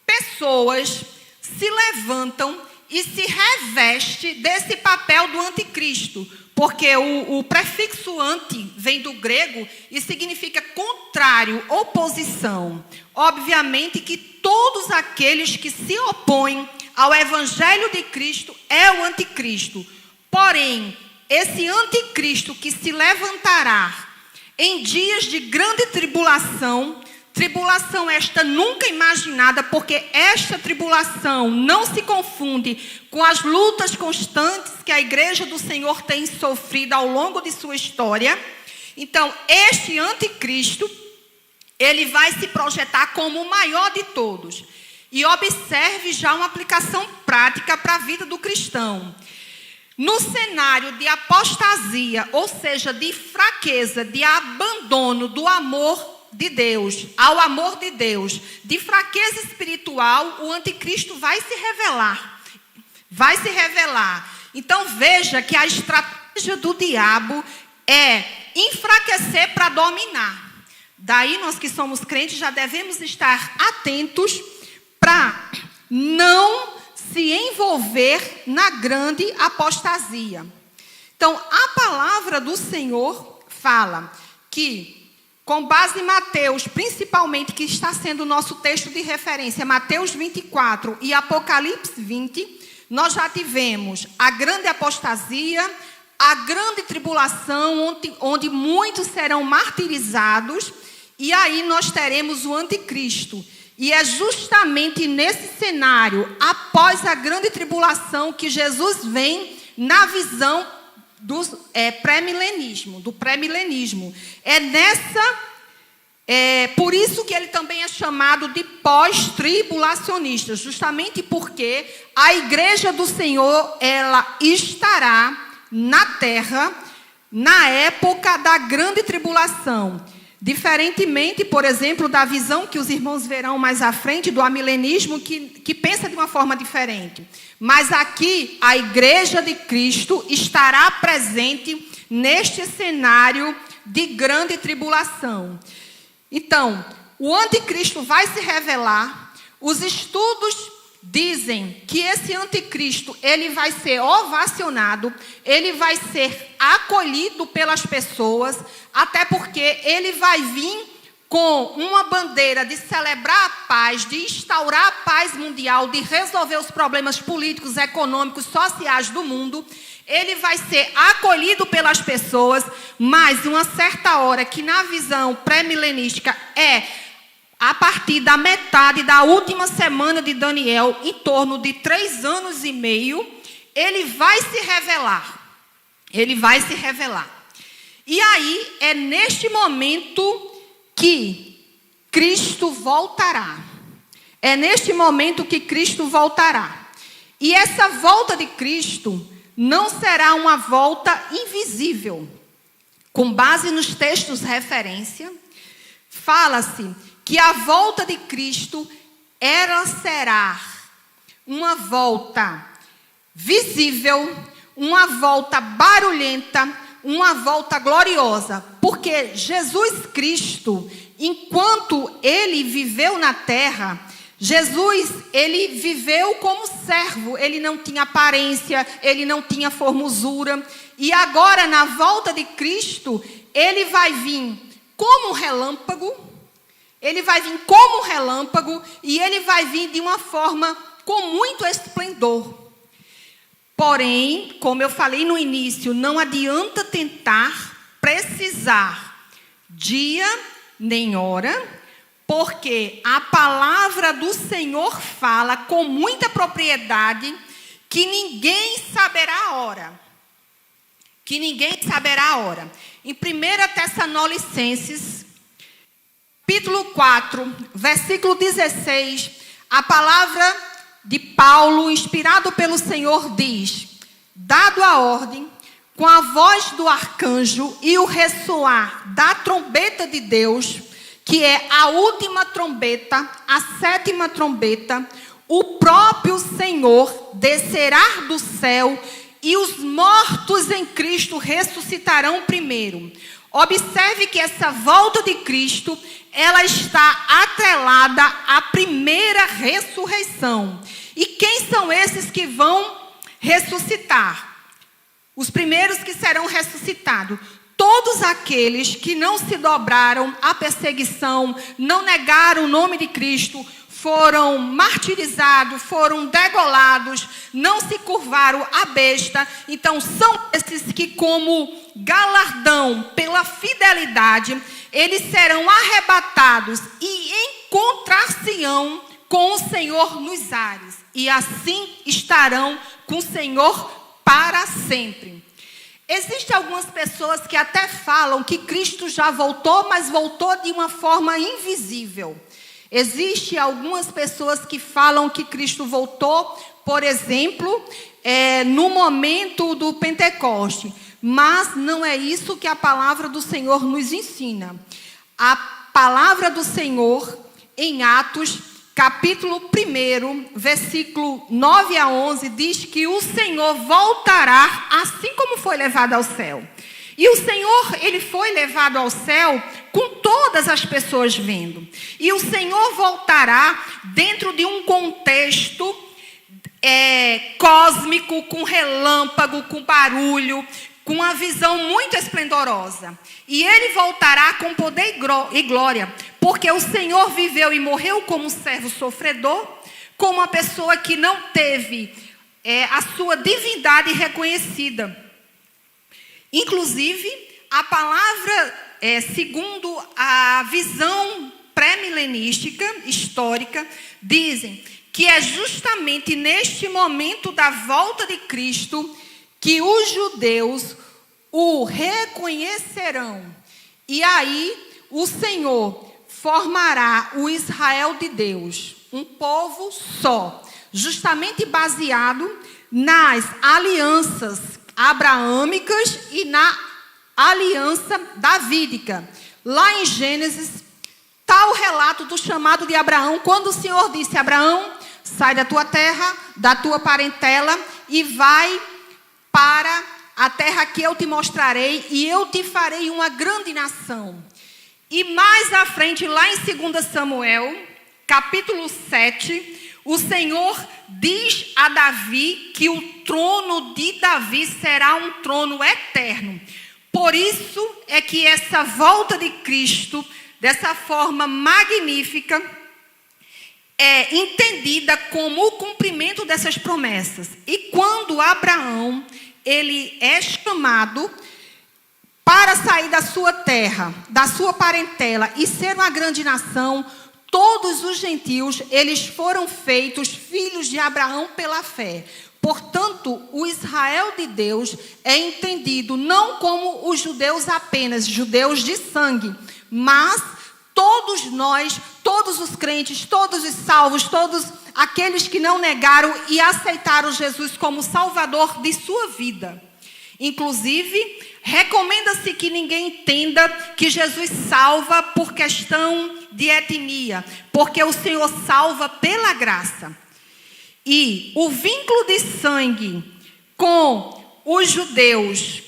pessoas se levantam e se reveste desse papel do anticristo, porque o prefixo anti vem do grego e significa contrário, oposição. Obviamente que todos aqueles que se opõem ao evangelho de Cristo é o anticristo. Porém, esse anticristo que se levantará em dias de grande tribulação, tribulação esta nunca imaginada, porque esta tribulação não se confunde com as lutas constantes que a igreja do Senhor tem sofrido ao longo de sua história. Então, este anticristo, ele vai se projetar como o maior de todos. E observe já uma aplicação prática para a vida do cristão. No cenário de apostasia, ou seja, de fraqueza, de abandono do amor de Deus, ao amor de Deus, de fraqueza espiritual, o anticristo vai se revelar. Vai se revelar. Então veja que a estratégia do diabo é enfraquecer para dominar. Daí nós que somos crentes já devemos estar atentos para não se envolver na grande apostasia. Então a palavra do Senhor fala que, com base em Mateus, principalmente, que está sendo o nosso texto de referência, Mateus 24 e Apocalipse 20, nós já tivemos a grande apostasia, a grande tribulação, onde muitos serão martirizados, e aí nós teremos o anticristo. E é justamente nesse cenário, após a grande tribulação, que Jesus vem na visão do pré-milenismo. É nessa Por isso que ele também é chamado de pós-tribulacionista, justamente porque a igreja do Senhor, ela estará na terra na época da grande tribulação. Diferentemente, por exemplo, da visão que os irmãos verão mais à frente, do amilenismo, que pensa de uma forma diferente. Mas aqui, a igreja de Cristo estará presente neste cenário de grande tribulação. Então, o anticristo vai se revelar. Os estudos dizem que esse anticristo, ele vai ser ovacionado, ele vai ser acolhido pelas pessoas, até porque ele vai vir com uma bandeira de celebrar a paz, de instaurar a paz mundial, de resolver os problemas políticos, econômicos, sociais do mundo. Ele vai ser acolhido pelas pessoas, mas uma certa hora, que na visão pré-milenística é a partir da metade da última semana de Daniel, em torno de 3 anos e meio, ele vai se revelar. Ele vai se revelar. E aí, é neste momento que Cristo voltará. É neste momento que Cristo voltará. E essa volta de Cristo não será uma volta invisível. Com base nos textos referência, fala-se que a volta de Cristo, ela será uma volta visível, uma volta barulhenta, uma volta gloriosa. Porque Jesus Cristo, enquanto ele viveu na terra, Jesus, ele viveu como servo, ele não tinha aparência, ele não tinha formosura. E agora, na volta de Cristo, ele vai vir como um relâmpago, e ele vai vir de uma forma com muito esplendor. Porém, como eu falei no início, não adianta tentar precisar dia nem hora, porque a palavra do Senhor fala com muita propriedade que ninguém saberá a hora. Em 1 Tessalonicenses, capítulo 4, versículo 16, a palavra de Paulo, inspirado pelo Senhor, diz: dado a ordem, com a voz do arcanjo e o ressoar da trombeta de Deus, que é a última trombeta, a 7ª trombeta, o próprio Senhor descerá do céu e os mortos em Cristo ressuscitarão primeiro. Observe que essa volta de Cristo, ela está atrelada à primeira ressurreição. E quem são esses que vão ressuscitar? Os primeiros que serão ressuscitados. Todos aqueles que não se dobraram à perseguição, não negaram o nome de Cristo, foram martirizados, foram degolados, não se curvaram à besta. Então são esses que, como galardão pela fidelidade, eles serão arrebatados e encontrar-se-ão com o Senhor nos ares. E assim estarão com o Senhor para sempre. Existem algumas pessoas que até falam que Cristo já voltou, mas voltou de uma forma invisível. Existem algumas pessoas que falam que Cristo voltou, por exemplo, no momento do Pentecoste. Mas não é isso que a palavra do Senhor nos ensina. A palavra do Senhor, em Atos, capítulo 1, versículo 9 a 11, diz que o Senhor voltará assim como foi levado ao céu. E o Senhor, ele foi levado ao céu com todas as pessoas vendo. E o Senhor voltará dentro de um contexto cósmico, com relâmpago, com barulho, com uma visão muito esplendorosa. E ele voltará com poder e glória, porque o Senhor viveu e morreu como um servo sofredor, como uma pessoa que não teve a sua divindade reconhecida. Inclusive, a palavra, segundo a visão pré-milenística, histórica, dizem que é justamente neste momento da volta de Cristo que os judeus o reconhecerão. E aí o Senhor formará o Israel de Deus, um povo só, justamente baseado nas alianças abraâmicas e na aliança davídica. Lá em Gênesis, está o relato do chamado de Abraão, quando o Senhor disse: Abraão, sai da tua terra, da tua parentela e vai para a terra que eu te mostrarei e eu te farei uma grande nação. E mais à frente, lá em 2 Samuel, capítulo 7, o Senhor diz a Davi que o trono de Davi será um trono eterno. Por isso é que essa volta de Cristo, dessa forma magnífica, é entendida como o cumprimento dessas promessas. E quando Abraão, ele é chamado para sair da sua terra, da sua parentela e ser uma grande nação, todos os gentios, eles foram feitos filhos de Abraão pela fé. Portanto, o Israel de Deus é entendido não como os judeus apenas, judeus de sangue, mas todos nós, todos os crentes, todos os salvos, todos aqueles que não negaram e aceitaram Jesus como Salvador de sua vida. Inclusive, recomenda-se que ninguém entenda que Jesus salva por questão de etnia, porque o Senhor salva pela graça. E o vínculo de sangue com os judeus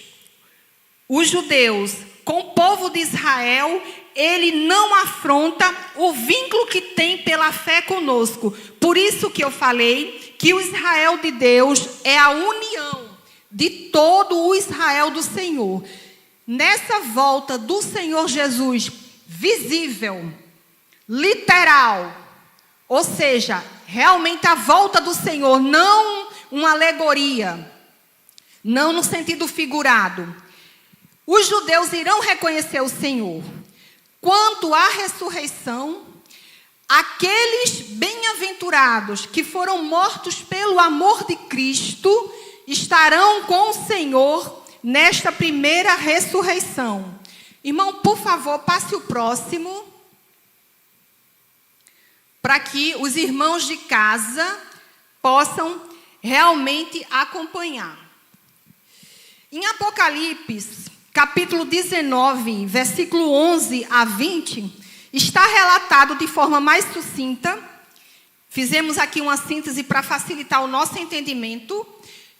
com o povo de Israel, ele não afronta o vínculo que tem pela fé conosco. Por isso que eu falei que o Israel de Deus é a união de todo o Israel do Senhor. Nessa volta do Senhor Jesus, visível, literal, ou seja, realmente a volta do Senhor, não uma alegoria, não no sentido figurado. Os judeus irão reconhecer o Senhor. Quanto à ressurreição, aqueles bem-aventurados que foram mortos pelo amor de Cristo estarão com o Senhor nesta primeira ressurreição. Irmão, por favor, passe o próximo, para que os irmãos de casa possam realmente acompanhar. Em Apocalipse, capítulo 19, versículo 11 a 20, está relatado de forma mais sucinta, fizemos aqui uma síntese para facilitar o nosso entendimento,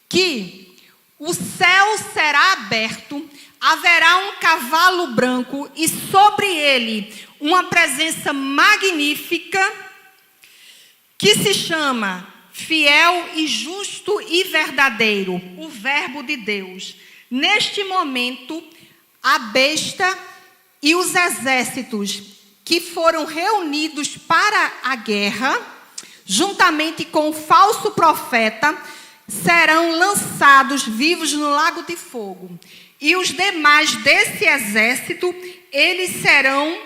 que o céu será aberto, haverá um cavalo branco e sobre ele uma presença magnífica que se chama Fiel e Justo e Verdadeiro, o Verbo de Deus. Neste momento, a besta e os exércitos que foram reunidos para a guerra, juntamente com o falso profeta, serão lançados vivos no lago de fogo. E os demais desse exército, eles serão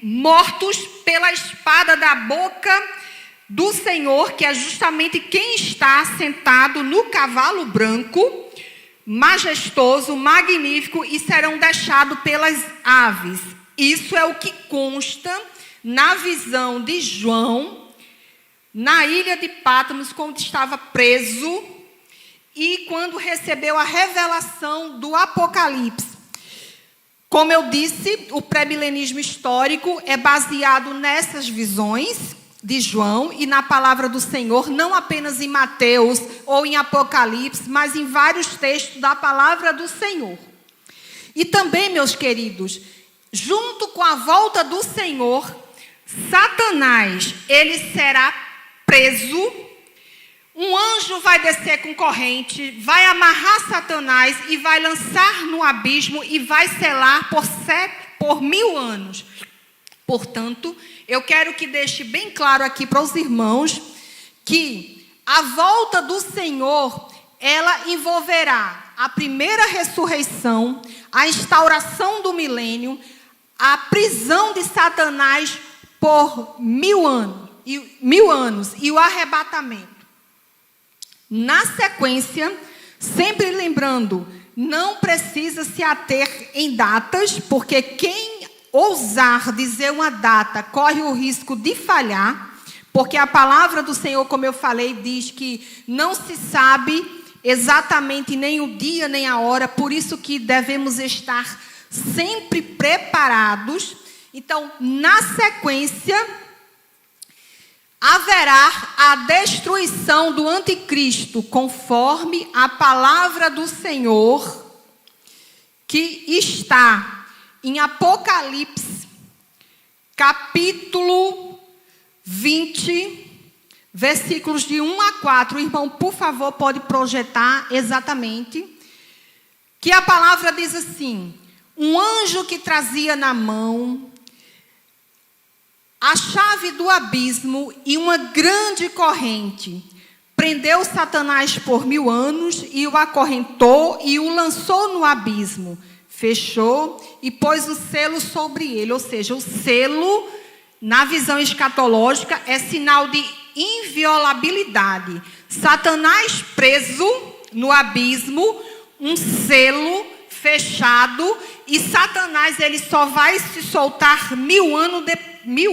mortos pela espada da boca do Senhor, que é justamente quem está sentado no cavalo branco, majestoso, magnífico, e serão deixados pelas aves. Isso é o que consta na visão de João, na ilha de Patmos, quando estava preso e quando recebeu a revelação do Apocalipse. Como eu disse, o pré-milenismo histórico é baseado nessas visões de João e na palavra do Senhor, não apenas em Mateus ou em Apocalipse, mas em vários textos da palavra do Senhor. E também, meus queridos, junto com a volta do Senhor, Satanás, ele será preso, um anjo vai descer com corrente, vai amarrar Satanás e vai lançar no abismo e vai selar por 1000 anos. Portanto, eu quero que deixe bem claro aqui para os irmãos que a volta do Senhor, ela envolverá a primeira ressurreição, a instauração do milênio, a prisão de Satanás por 1000 anos e o arrebatamento. Na sequência, sempre lembrando, não precisa se ater em datas, porque quem ousar dizer uma data corre o risco de falhar, porque a palavra do Senhor, como eu falei, diz que não se sabe exatamente nem o dia nem a hora, por isso que devemos estar sempre preparados. Então, na sequência, haverá a destruição do anticristo, conforme a palavra do Senhor, que está em Apocalipse, capítulo 20, versículos de 1 a 4. O irmão, por favor, pode projetar exatamente. Que a palavra diz assim: um anjo que trazia na mão a chave do abismo e uma grande corrente prendeu Satanás por 1000 anos e o acorrentou e o lançou no abismo. Fechou e pôs o selo sobre ele. Ou seja, o selo, na visão escatológica, é sinal de inviolabilidade. Satanás preso no abismo, um selo fechado, e Satanás ele só vai se soltar 1000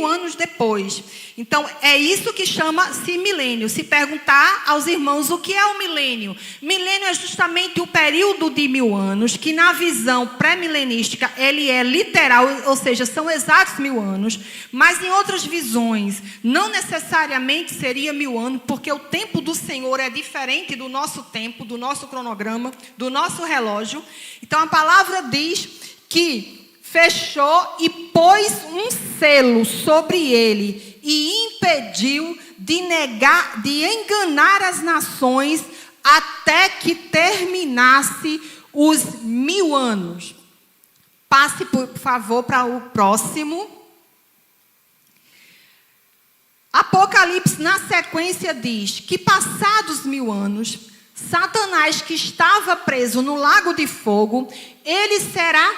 anos depois. Então, é isso que chama-se milênio. Se perguntar aos irmãos o que é o milênio, milênio é justamente o período de 1000 anos, que na visão pré-milenística ele é literal, ou seja, são exatos 1000 anos, mas em outras visões não necessariamente seria 1000 anos, porque o tempo do Senhor é diferente do nosso tempo, do nosso cronograma, do nosso relógio. Então, a palavra diz que fechou e pôs um selo sobre ele e impediu de enganar as nações até que terminasse os 1000 anos. Passe, por favor, para o próximo. Apocalipse, na sequência, diz que passados 1000 anos, Satanás, que estava preso no lago de fogo, ele será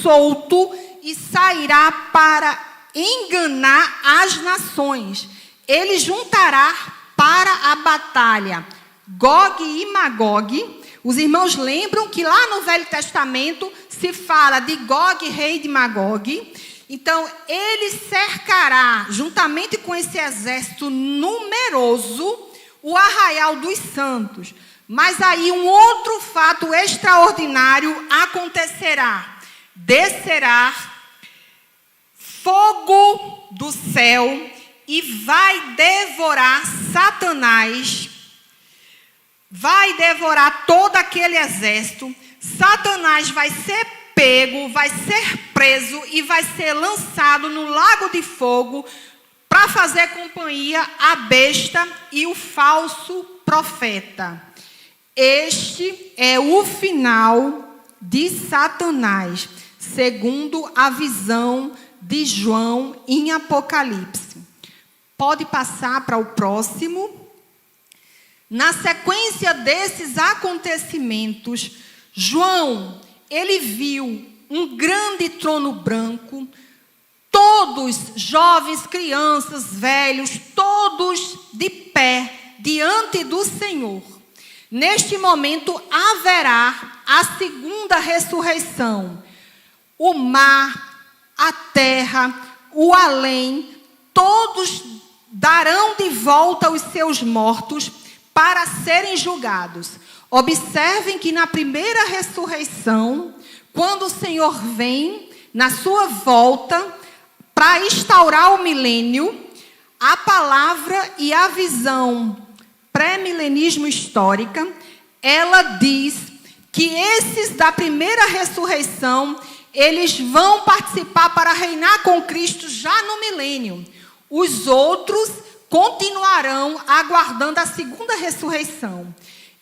solto e sairá para enganar as nações. Ele juntará para a batalha Gog e Magog. Os irmãos lembram que lá no Velho Testamento se fala de Gog, rei de Magog. Então, ele cercará, juntamente com esse exército numeroso, o arraial dos santos. Mas aí um outro fato extraordinário acontecerá. Descerá fogo do céu e vai devorar Satanás, vai devorar todo aquele exército. Satanás vai ser pego, vai ser preso e vai ser lançado no lago de fogo para fazer companhia à besta e o falso profeta. Este é o final de Satanás, segundo a visão de João em Apocalipse. Pode passar para o próximo. Na sequência desses acontecimentos, João, ele viu um grande trono branco, todos, jovens, crianças, velhos, todos de pé diante do Senhor. Neste momento haverá a segunda ressurreição. O mar, a terra, o além, todos darão de volta os seus mortos para serem julgados. Observem que na primeira ressurreição, quando o Senhor vem na sua volta para instaurar o milênio, a palavra e a visão pré-milenismo histórica, ela diz que esses da primeira ressurreição, eles vão participar para reinar com Cristo já no milênio. Os outros continuarão aguardando a segunda ressurreição.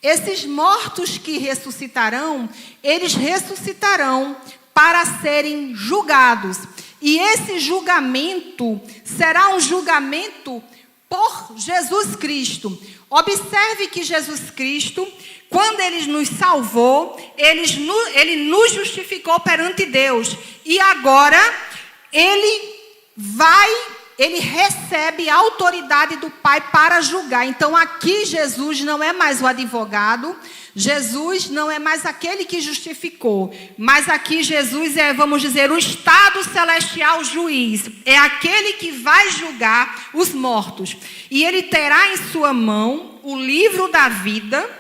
Esses mortos que ressuscitarão, eles ressuscitarão para serem julgados. E esse julgamento será um julgamento por Jesus Cristo. Observe que Jesus Cristo, quando Ele nos salvou, Ele nos justificou perante Deus. E agora, Ele vai ele recebe a autoridade do Pai para julgar. Então aqui Jesus não é mais o advogado, Jesus não é mais aquele que justificou, mas aqui Jesus é, vamos dizer, o estado celestial juiz, é aquele que vai julgar os mortos. E ele terá em sua mão o livro da vida,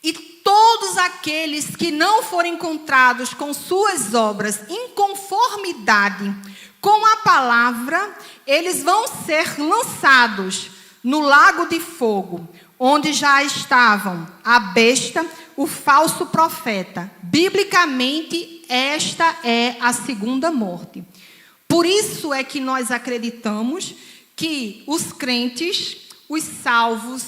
e todos aqueles que não forem encontrados com suas obras em conformidade com a palavra, eles vão ser lançados no lago de fogo, onde já estavam a besta, o falso profeta. Biblicamente, esta é a segunda morte. Por isso é que nós acreditamos que os crentes, os salvos,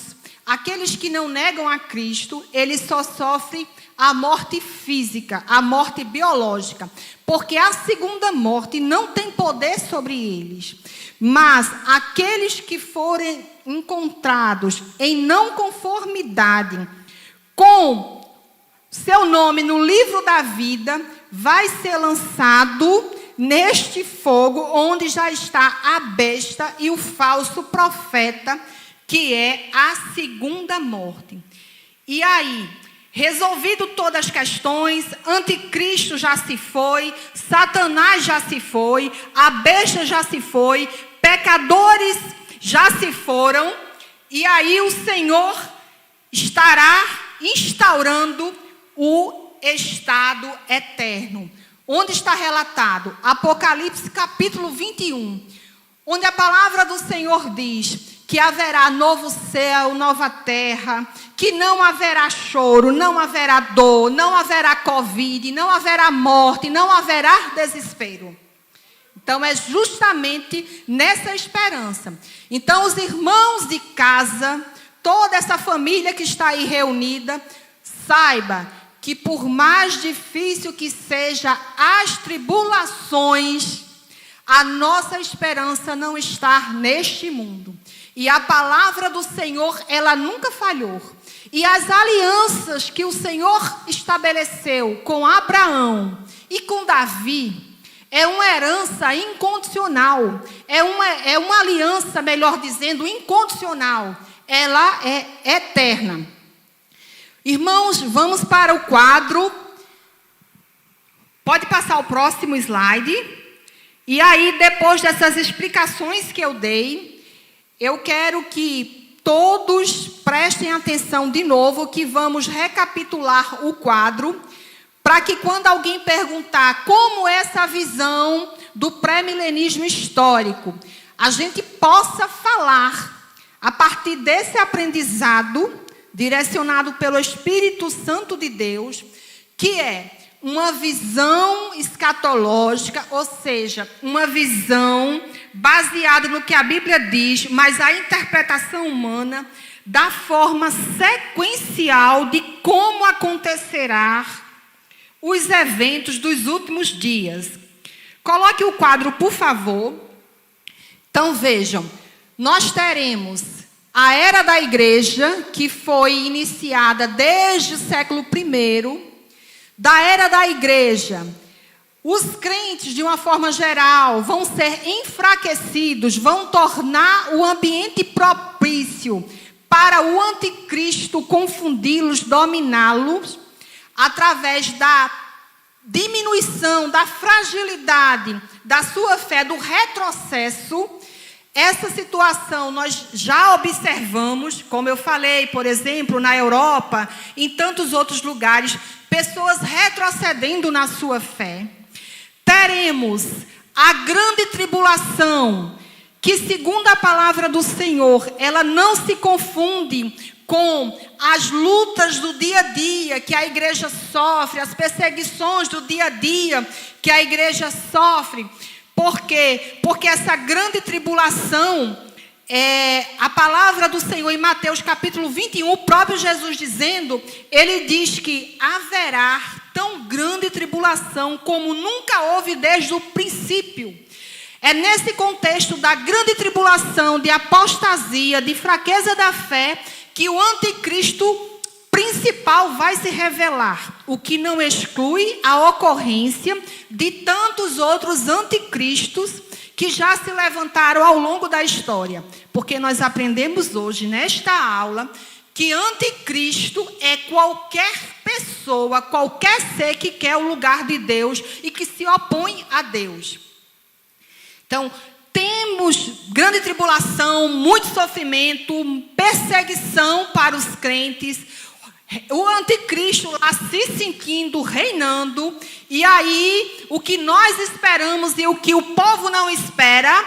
aqueles que não negam a Cristo, eles só sofrem a morte física, a morte biológica, porque a segunda morte não tem poder sobre eles. Mas aqueles que forem encontrados em não conformidade com seu nome no livro da vida, vai ser lançado neste fogo, onde já está a besta e o falso profeta, que é a segunda morte. E aí, resolvido todas as questões, anticristo já se foi, Satanás já se foi, a besta já se foi, pecadores já se foram, e aí o Senhor estará instaurando o estado eterno. Onde está relatado? Apocalipse capítulo 21, onde a palavra do Senhor diz que haverá novo céu, nova terra, que não haverá choro, não haverá dor, não haverá Covid, não haverá morte, não haverá desespero. Então é justamente nessa esperança. Então os irmãos de casa, toda essa família que está aí reunida, saiba que por mais difícil que seja as tribulações, a nossa esperança não está neste mundo. E a palavra do Senhor, ela nunca falhou. E as alianças que o Senhor estabeleceu com Abraão e com Davi, é uma herança incondicional. É uma aliança, melhor dizendo, incondicional. Ela é eterna. Irmãos, vamos para o quadro. Pode passar o próximo slide. E aí, depois dessas explicações que eu dei, eu quero que todos prestem atenção de novo, que vamos recapitular o quadro, para que quando alguém perguntar como é essa visão do pré-milenismo histórico, a gente possa falar, a partir desse aprendizado, direcionado pelo Espírito Santo de Deus, que é uma visão escatológica, ou seja, uma visão baseada no que a Bíblia diz, mas a interpretação humana da forma sequencial de como acontecerá os eventos dos últimos dias. Coloque o quadro, por favor. Então vejam, nós teremos a era da igreja, que foi iniciada desde o século I. Da era da igreja, os crentes, de uma forma geral, vão ser enfraquecidos, vão tornar o ambiente propício para o anticristo confundi-los, dominá-los, através da diminuição, da fragilidade da sua fé, do retrocesso. Essa situação nós já observamos, como eu falei, por exemplo, na Europa, em tantos outros lugares, pessoas retrocedendo na sua fé. Teremos a grande tribulação, que segundo a palavra do Senhor, ela não se confunde com as lutas do dia a dia que a igreja sofre, as perseguições do dia a dia que a igreja sofre. Por quê? Porque essa grande tribulação, a palavra do Senhor em Mateus capítulo 21, o próprio Jesus dizendo, ele diz que haverá tão grande tribulação como nunca houve desde o princípio. É nesse contexto da grande tribulação, de apostasia, de fraqueza da fé, que o anticristo principal vai se revelar, o que não exclui a ocorrência de tantos outros anticristos que já se levantaram ao longo da história. Porque nós aprendemos hoje, nesta aula, que anticristo é qualquer pessoa, qualquer ser que quer o lugar de Deus e que se opõe a Deus. Então, temos grande tribulação, muito sofrimento, perseguição para os crentes. O anticristo lá se sentindo, reinando. E aí, o que nós esperamos e o que o povo não espera,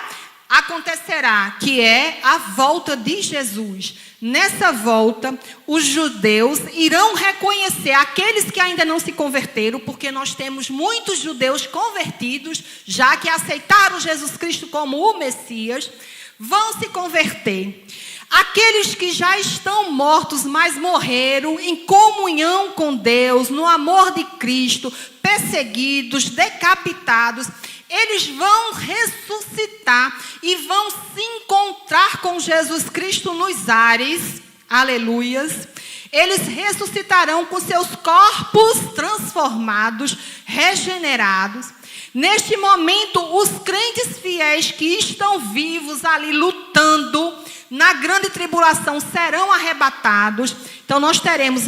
acontecerá, que é a volta de Jesus. Nessa volta, os judeus irão reconhecer aqueles que ainda não se converteram, porque nós temos muitos judeus convertidos, já que aceitaram Jesus Cristo como o Messias, vão se converter. Aqueles que já estão mortos, mas morreram em comunhão com Deus, no amor de Cristo, perseguidos, decapitados, eles vão ressuscitar e vão se encontrar com Jesus Cristo nos ares. Aleluias. Eles ressuscitarão com seus corpos transformados, regenerados. Neste momento, os crentes fiéis que estão vivos ali lutando na grande tribulação serão arrebatados. Então nós teremos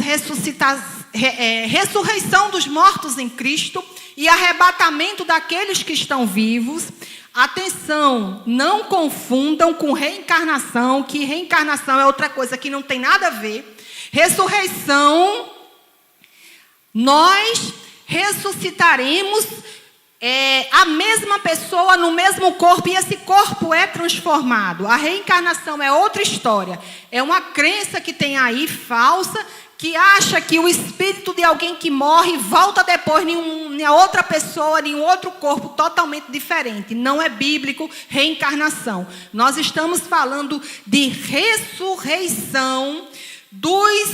ressurreição dos mortos em Cristo e arrebatamento daqueles que estão vivos. Atenção, não confundam com reencarnação, que reencarnação é outra coisa que não tem nada a ver. Ressurreição, nós ressuscitaremos a mesma pessoa no mesmo corpo, e esse corpo é transformado. A reencarnação é outra história. É uma crença que tem aí, falsa, que acha que o espírito de alguém que morre volta depois em outra pessoa, em outro corpo totalmente diferente. Não é bíblico reencarnação. Nós estamos falando de ressurreição dos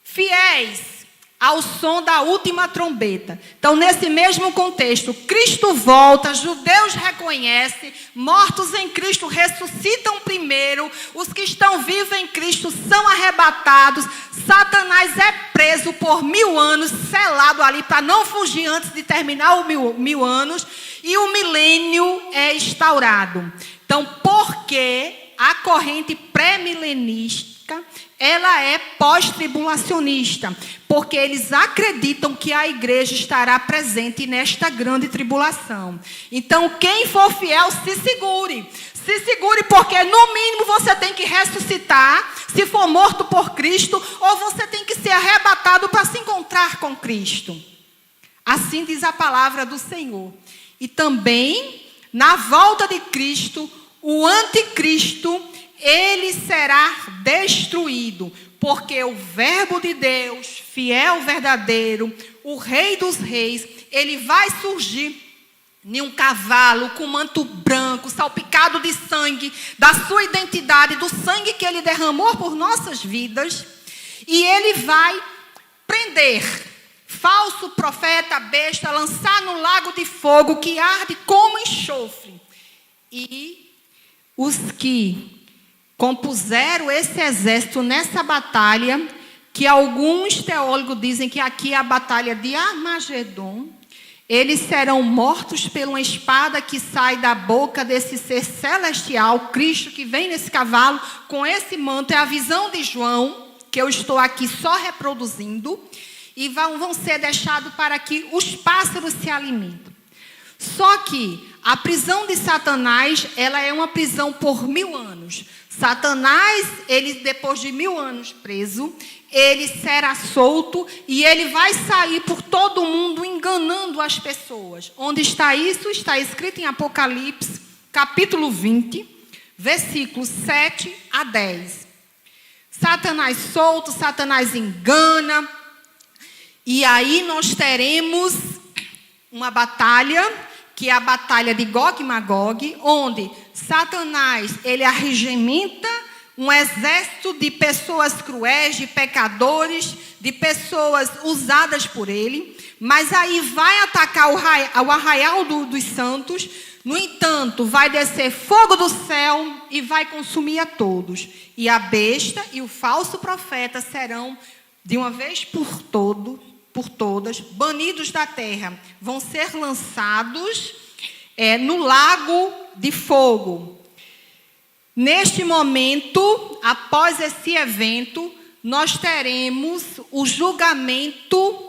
fiéis ao som da última trombeta. Então, nesse mesmo contexto, Cristo volta, judeus reconhecem, mortos em Cristo ressuscitam primeiro, os que estão vivos em Cristo são arrebatados, Satanás é preso por 1000 anos, selado ali para não fugir antes de terminar os mil anos, e o milênio é instaurado. Então, porque a corrente pré-milenista, ela é pós-tribulacionista, porque eles acreditam que a igreja estará presente nesta grande tribulação. Então, quem for fiel, se segure. Se segure, porque no mínimo você tem que ressuscitar, se for morto por Cristo, ou você tem que ser arrebatado para se encontrar com Cristo. Assim diz a palavra do Senhor. E também, na volta de Cristo, o anticristo, ele será destruído, porque o verbo de Deus, fiel, verdadeiro, o rei dos reis, ele vai surgir em um cavalo com manto branco, salpicado de sangue, da sua identidade, do sangue que ele derramou por nossas vidas, e ele vai prender falso profeta, besta, lançar no lago de fogo que arde como enxofre. E os que compuseram esse exército nessa batalha, que alguns teólogos dizem que aqui é a batalha de Armagedon, eles serão mortos por uma espada que sai da boca desse ser celestial, Cristo, que vem nesse cavalo com esse manto. É a visão de João, que eu estou aqui só reproduzindo, e vão ser deixados para que os pássaros se alimentem. Só que a prisão de Satanás, ela é uma prisão por 1000 anos. Satanás, ele depois de 1000 anos preso, ele será solto e ele vai sair por todo o mundo enganando as pessoas. Onde está isso? Está escrito em Apocalipse, capítulo 20, versículos 7 a 10. Satanás solto, Satanás engana. E aí nós teremos uma batalha, que é a batalha de Gog e Magog, onde Satanás, ele arregimenta um exército de pessoas cruéis, de pecadores, de pessoas usadas por ele, mas aí vai atacar o arraial dos santos. No entanto, vai descer fogo do céu e vai consumir a todos. E a besta e o falso profeta serão, de uma vez por todas, banidos da terra. Vão ser lançados no lago de fogo. Neste momento, após esse evento, nós teremos o julgamento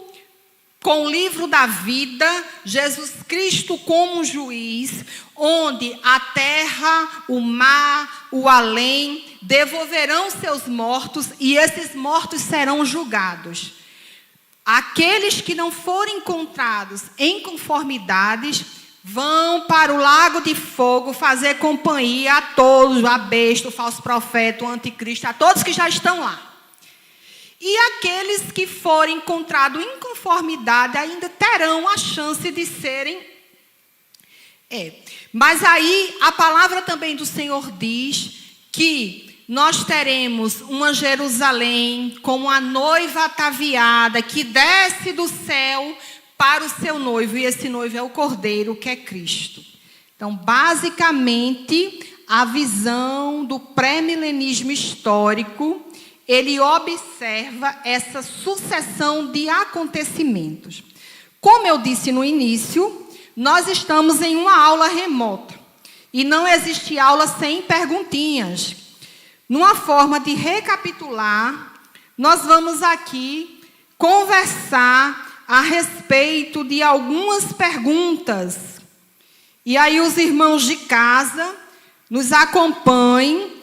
com o livro da vida, Jesus Cristo como juiz, onde a terra, o mar, o além devolverão seus mortos e esses mortos serão julgados. Aqueles que não forem encontrados em conformidades vão para o lago de fogo fazer companhia a todos, a besta, o falso profeta, o anticristo, a todos que já estão lá. E aqueles que forem encontrados em conformidade ainda terão a chance de serem. Mas aí a palavra também do Senhor diz que nós teremos uma Jerusalém como a noiva ataviada que desce do céu para o seu noivo. E esse noivo é o Cordeiro, que é Cristo. Então, basicamente, a visão do pré-milenismo histórico, ele observa essa sucessão de acontecimentos. Como eu disse no início, nós estamos em uma aula remota. E não existe aula sem perguntinhas. Numa forma de recapitular, nós vamos aqui conversar a respeito de algumas perguntas. E aí os irmãos de casa nos acompanhem.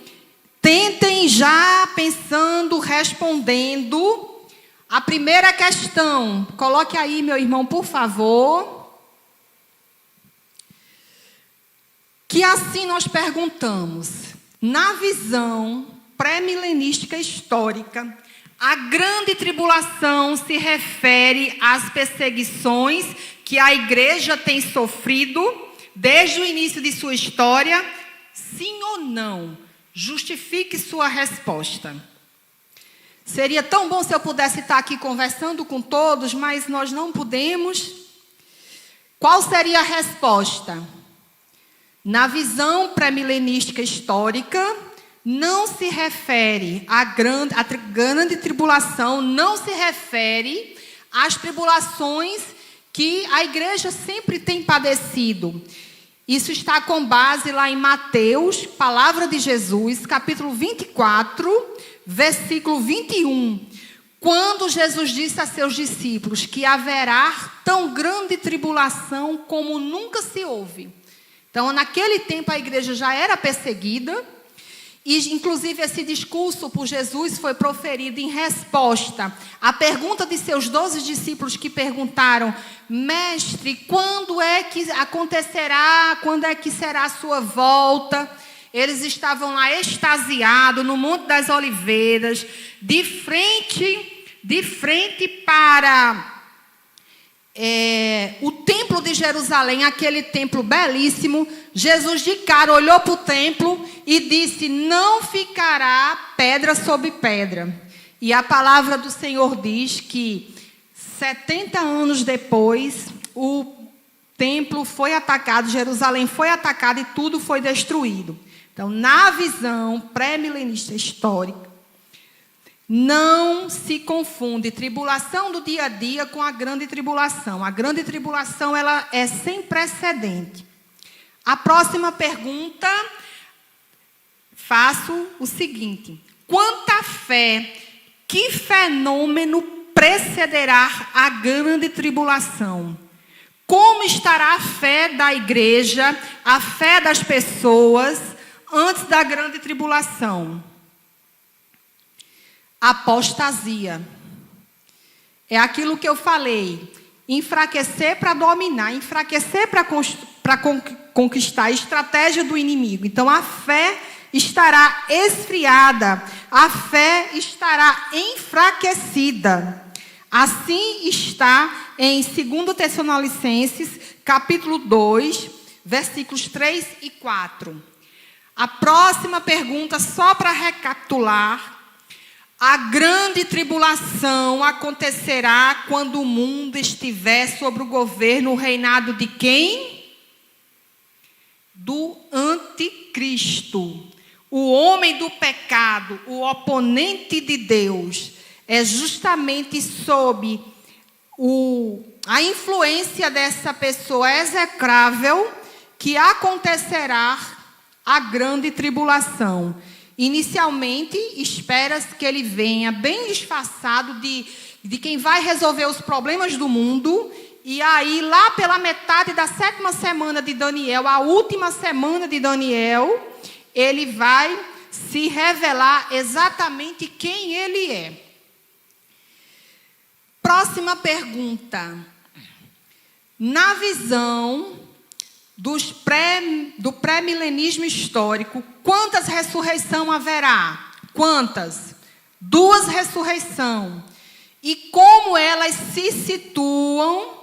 Tentem já pensando, respondendo. A primeira questão, coloque aí, meu irmão, por favor. Que assim nós perguntamos, na visão pré-milenística histórica, a grande tribulação se refere às perseguições que a igreja tem sofrido desde o início de sua história? Sim ou não? Justifique sua resposta. Seria tão bom se eu pudesse estar aqui conversando com todos, mas nós não podemos. Qual seria a resposta? Na visão pré-milenística histórica, não se refere à grande tribulação, não se refere às tribulações que a igreja sempre tem padecido. Isso está com base lá em Mateus, palavra de Jesus, capítulo 24, versículo 21. Quando Jesus disse a seus discípulos que haverá tão grande tribulação como nunca se houve. Então, naquele tempo a igreja já era perseguida. E, inclusive, esse discurso por Jesus foi proferido em resposta à pergunta de seus 12 discípulos que perguntaram: Mestre, quando é que acontecerá? Quando é que será a sua volta? Eles estavam lá extasiados no Monte das Oliveiras, de frente para o templo de Jerusalém, aquele templo belíssimo. Jesus de cara olhou para o templo e disse: não ficará pedra sobre pedra. E a palavra do Senhor diz que 70 anos depois, o templo foi atacado, Jerusalém foi atacada e tudo foi destruído. Então, na visão pré-milenista histórica, não se confunde tribulação do dia a dia com a grande tribulação. A grande tribulação, ela é sem precedente. A próxima pergunta, faço o seguinte: quanta fé, que fenômeno precederá a grande tribulação? Como estará a fé da igreja, a fé das pessoas antes da grande tribulação? Apostasia. É aquilo que eu falei. Enfraquecer para dominar, enfraquecer para conquistar a estratégia do inimigo. Então, a fé estará esfriada, a fé estará enfraquecida. Assim está em 2 Tessalonicenses, capítulo 2, versículos 3 e 4. A próxima pergunta, só para recapitular: a grande tribulação acontecerá quando o mundo estiver sob o governo, o reinado de quem? Do anticristo. O homem do pecado, o oponente de Deus, é justamente sob a influência dessa pessoa execrável que acontecerá a grande tribulação. Inicialmente, espera-se que ele venha bem disfarçado de quem vai resolver os problemas do mundo. E aí, lá pela metade da 7ª semana de Daniel, a última semana de Daniel, ele vai se revelar exatamente quem ele é. Próxima pergunta. Na visão do pré-milenismo histórico, quantas ressurreições haverá? Quantas? 2 ressurreições. E como elas se situam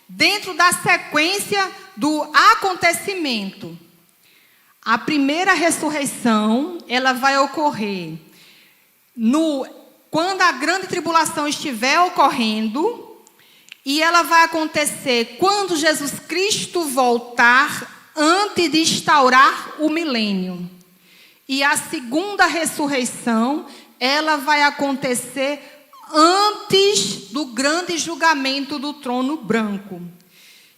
dentro da sequência do acontecimento. A primeira ressurreição, ela vai ocorrer quando a grande tribulação estiver ocorrendo, e ela vai acontecer quando Jesus Cristo voltar, antes de instaurar o milênio. E a segunda ressurreição, ela vai acontecer antes do grande julgamento do trono branco.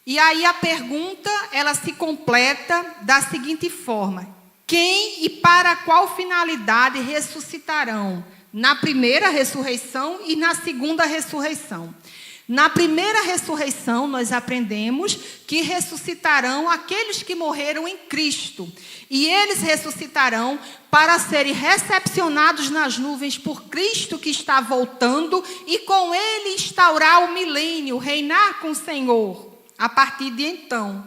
E aí a pergunta, ela se completa da seguinte forma: quem e para qual finalidade ressuscitarão? Na primeira ressurreição e na segunda ressurreição. Na primeira ressurreição, nós aprendemos que ressuscitarão aqueles que morreram em Cristo. E eles ressuscitarão para serem recepcionados nas nuvens por Cristo que está voltando e com ele instaurar o milênio, reinar com o Senhor, a partir de então.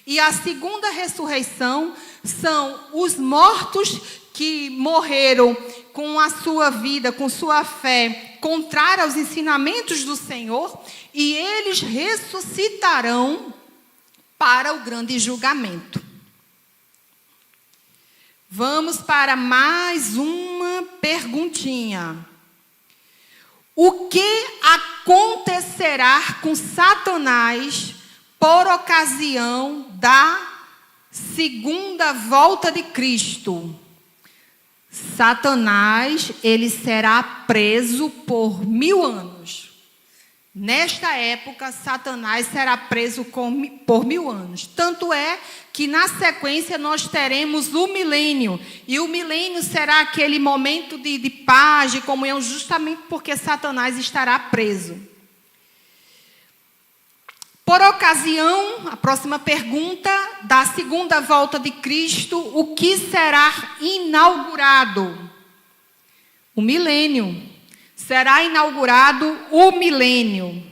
E a segunda ressurreição são os mortos que morreram com a sua vida, com sua fé, contrária aos ensinamentos do Senhor, e eles ressuscitarão para o grande julgamento. Vamos para mais uma perguntinha. O que acontecerá com Satanás por ocasião da segunda volta de Cristo? Satanás, ele será preso por 1000 anos. Nesta época, Satanás será preso por 1000 anos. Tanto é que na sequência nós teremos o milênio. E o milênio será aquele momento de paz, de comunhão, justamente porque Satanás estará preso. Por ocasião, a próxima pergunta, da segunda volta de Cristo, o que será inaugurado? O milênio. Será inaugurado o milênio.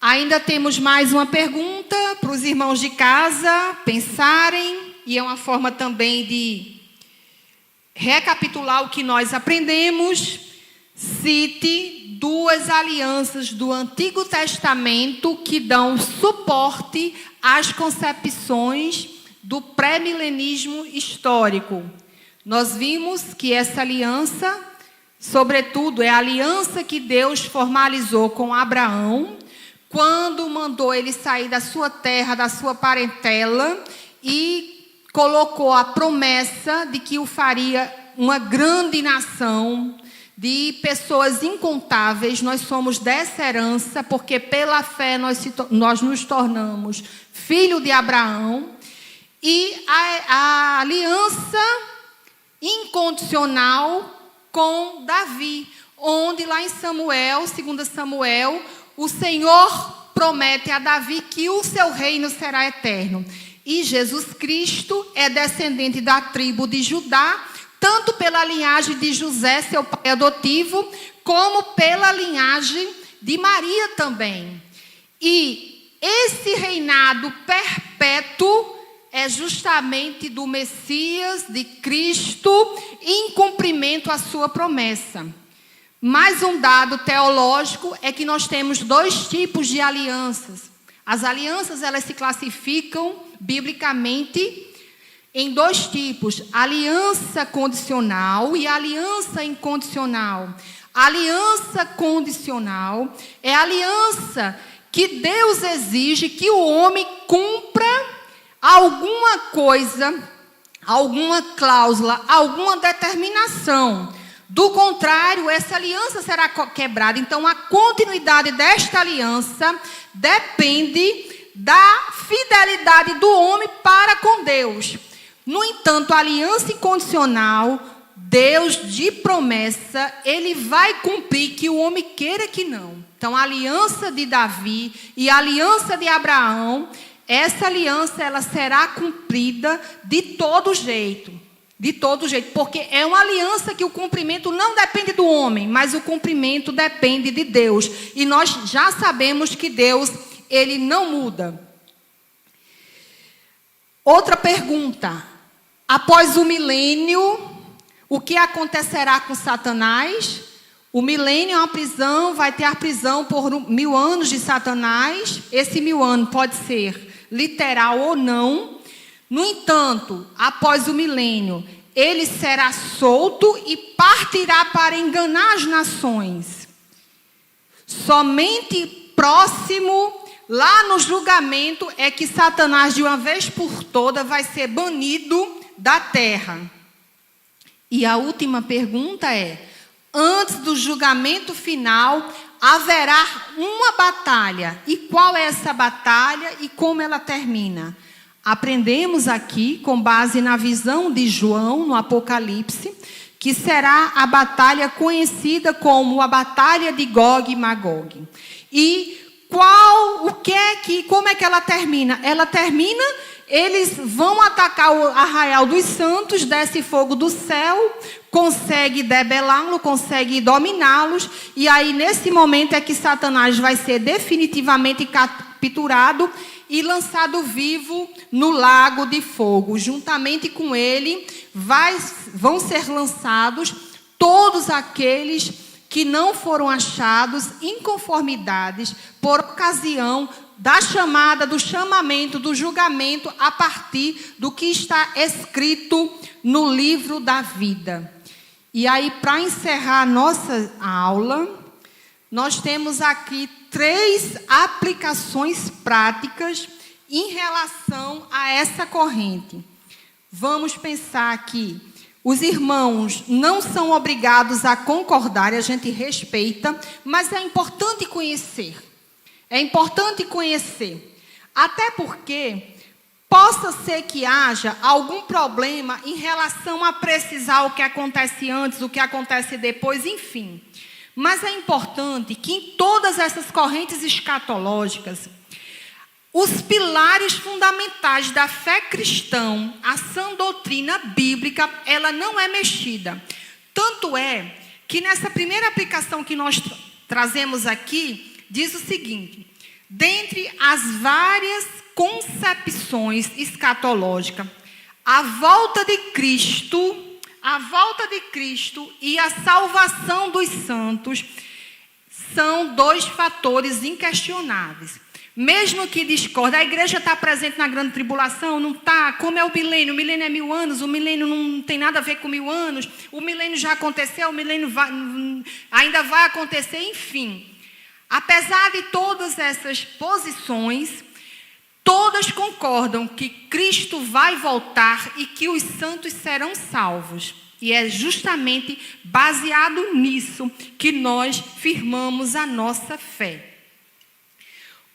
Ainda temos mais uma pergunta para os irmãos de casa pensarem, e é uma forma também de recapitular o que nós aprendemos. Cite 2 alianças do Antigo Testamento que dão suporte às concepções do pré-milenismo histórico. Nós vimos que essa aliança, sobretudo, é a aliança que Deus formalizou com Abraão, quando mandou ele sair da sua terra, da sua parentela, e colocou a promessa de que o faria uma grande nação, de pessoas incontáveis. Nós somos dessa herança, porque pela fé nós nos tornamos filho de Abraão. E a aliança incondicional com Davi, onde lá em Samuel, 2 Samuel, o Senhor promete a Davi que o seu reino será eterno. E Jesus Cristo é descendente da tribo de Judá, tanto pela linhagem de José, seu pai adotivo, como pela linhagem de Maria também. E esse reinado perpétuo é justamente do Messias, de Cristo, em cumprimento à sua promessa. Mais um dado teológico é que nós temos 2 tipos de alianças. As alianças, elas se classificam biblicamente em 2 tipos: aliança condicional e aliança incondicional. A aliança condicional é a aliança que Deus exige que o homem cumpra alguma coisa, alguma cláusula, alguma determinação. Do contrário, essa aliança será quebrada. Então, a continuidade desta aliança depende da fidelidade do homem para com Deus. No entanto, a aliança incondicional, Deus de promessa, Ele vai cumprir, que o homem queira que não. Então, a aliança de Davi e a aliança de Abraão, essa aliança ela será cumprida de todo jeito. De todo jeito, porque é uma aliança que o cumprimento não depende do homem, mas o cumprimento depende de Deus. E nós já sabemos que Deus, Ele não muda. Outra pergunta. Após o milênio, o que acontecerá com Satanás? O milênio é uma prisão, vai ter a prisão por 1000 anos de Satanás. Esse 1000 anos pode ser literal ou não. No entanto, após o milênio, ele será solto e partirá para enganar as nações. Somente próximo, lá no julgamento, é que Satanás, de uma vez por todas, vai ser banido da terra. E a última pergunta é: antes do julgamento final, haverá uma batalha. E qual é essa batalha e como ela termina? Aprendemos aqui, com base na visão de João, no Apocalipse, que será a batalha conhecida como a Batalha de Gog e Magog. E como é que ela termina? Ela termina, eles vão atacar o arraial dos santos, desce fogo do céu, consegue debelá-lo, consegue dominá-los, e aí nesse momento é que Satanás vai ser definitivamente capturado e lançado vivo no lago de fogo. Juntamente com ele vão ser lançados todos aqueles que não foram achados inconformidades por ocasião da chamada, do chamamento, do julgamento a partir do que está escrito no livro da vida. E aí, para encerrar a nossa aula, nós temos aqui 3 aplicações práticas em relação a essa corrente. Vamos pensar aqui. Os irmãos não são obrigados a concordar, a gente respeita, mas é importante conhecer. É importante conhecer. Até porque possa ser que haja algum problema em relação a precisar o que acontece antes, o que acontece depois, enfim. Mas é importante que em todas essas correntes escatológicas, os pilares fundamentais da fé cristã, a sã doutrina bíblica, ela não é mexida. Tanto é que nessa primeira aplicação que nós trazemos aqui, diz o seguinte: dentre as várias concepções escatológicas, a volta de Cristo e a salvação dos santos são 2 fatores inquestionáveis. Mesmo que discorde, a igreja está presente na grande tribulação? Não está? Como é o milênio? O milênio é 1000 anos, o milênio não tem nada a ver com 1000 anos, o milênio já aconteceu, o milênio ainda vai acontecer, enfim. Apesar de todas essas posições, todas concordam que Cristo vai voltar e que os santos serão salvos. E é justamente baseado nisso que nós firmamos a nossa fé.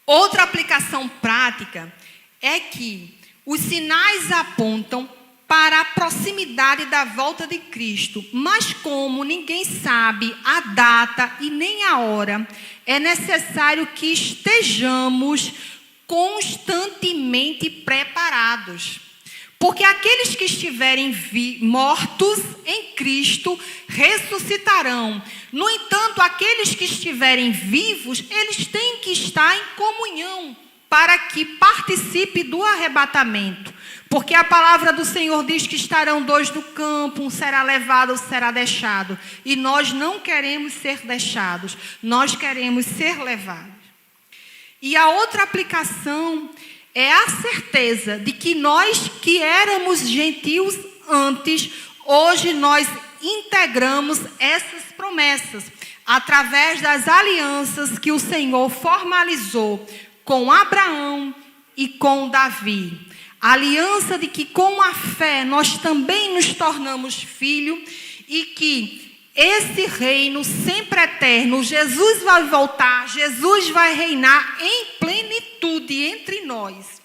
Outra aplicação prática é que os sinais apontam para a proximidade da volta de Cristo, mas como ninguém sabe a data e nem a hora, é necessário que estejamos constantemente preparados. Porque aqueles que estiverem mortos em Cristo ressuscitarão. No entanto, aqueles que estiverem vivos, eles têm que estar em comunhão para que participe do arrebatamento. Porque a palavra do Senhor diz que estarão 2 no campo, um será levado, outro será deixado. E nós não queremos ser deixados, nós queremos ser levados. E a outra aplicação é a certeza de que nós que éramos gentios antes, hoje nós integramos essas promessas através das alianças que o Senhor formalizou com Abraão e com Davi. A aliança de que com a fé nós também nos tornamos filhos e que esse reino sempre eterno, Jesus vai voltar, Jesus vai reinar em plenitude entre nós.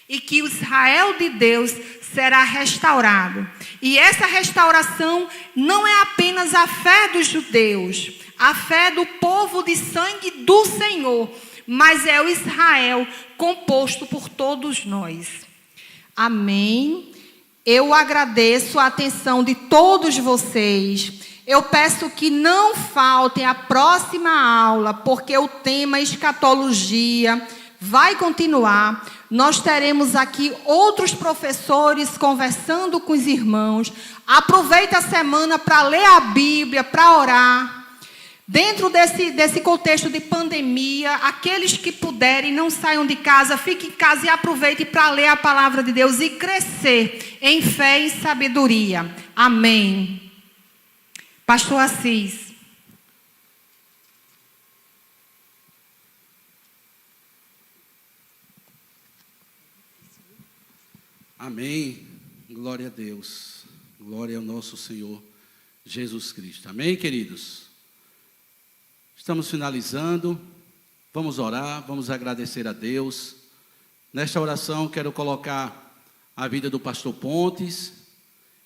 E que o Israel de Deus será restaurado. E essa restauração não é apenas a fé dos judeus, a fé do povo de sangue do Senhor, mas é o Israel composto por todos nós. Amém. Eu agradeço a atenção de todos vocês. Eu peço que não faltem a próxima aula, porque o tema escatologia vai continuar. Nós teremos aqui outros professores conversando com os irmãos. Aproveita a semana para ler a Bíblia, para orar. Dentro desse contexto de pandemia, aqueles que puderem, não saiam de casa, fiquem em casa e aproveitem para ler a palavra de Deus e crescer em fé e sabedoria. Amém. Pastor Assis. Amém. Glória a Deus. Glória ao nosso Senhor Jesus Cristo. Amém, queridos? Estamos finalizando. Vamos orar, vamos agradecer a Deus. Nesta oração, quero colocar a vida do pastor Pontes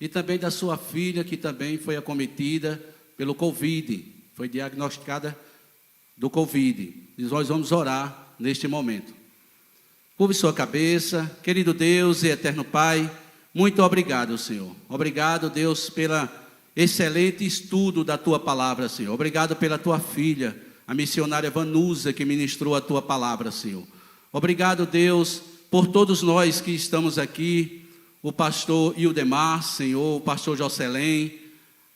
e também da sua filha, que também foi acometida pelo Covid. Foi diagnosticada do Covid. E nós vamos orar neste momento. Curve sua cabeça. Querido Deus e eterno Pai, muito obrigado, Senhor. Obrigado, Deus, pela excelente estudo da Tua palavra, Senhor. Obrigado pela Tua filha, a missionária Vanusa, que ministrou a Tua palavra, Senhor. Obrigado, Deus, por todos nós que estamos aqui, o pastor Ildemar, Senhor, o pastor Jocelyn,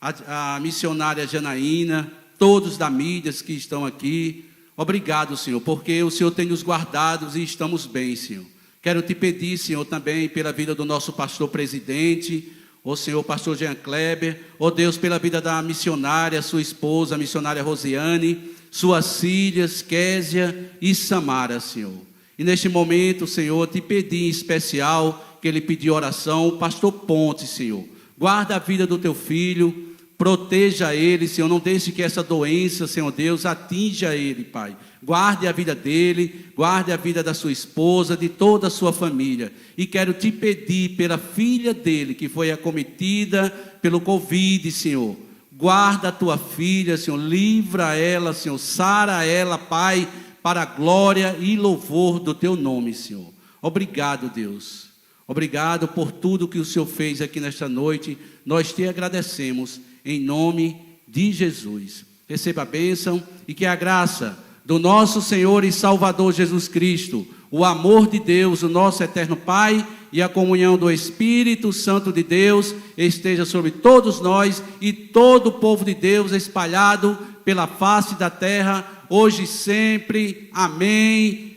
a missionária Janaína, todos da mídia que estão aqui. Obrigado, Senhor, porque o Senhor tem nos guardado e estamos bem, Senhor. Quero te pedir, Senhor, também pela vida do nosso pastor presidente, ó Senhor, pastor Jean Kleber, ó Deus, pela vida da missionária, sua esposa, a missionária Rosiane, suas filhas, Késia e Samara, Senhor. E neste momento, Senhor, te pedi em especial, que ele pediu oração, o pastor Pontes, Senhor. Guarda a vida do teu filho, proteja ele, Senhor, não deixe que essa doença, Senhor Deus, atinja ele, Pai. Guarde a vida dele, guarde a vida da sua esposa, de toda a sua família. E quero te pedir pela filha dele, que foi acometida pelo Covid, Senhor. Guarda a tua filha, Senhor, livra ela, Senhor, sara ela, Pai, para a glória e louvor do teu nome, Senhor. Obrigado, Deus. Obrigado por tudo que o Senhor fez aqui nesta noite. Nós te agradecemos em nome de Jesus. Receba a bênção e que a graça do nosso Senhor e Salvador Jesus Cristo, o amor de Deus, o nosso eterno Pai, e a comunhão do Espírito Santo de Deus esteja sobre todos nós e todo o povo de Deus espalhado pela face da terra, hoje e sempre. Amém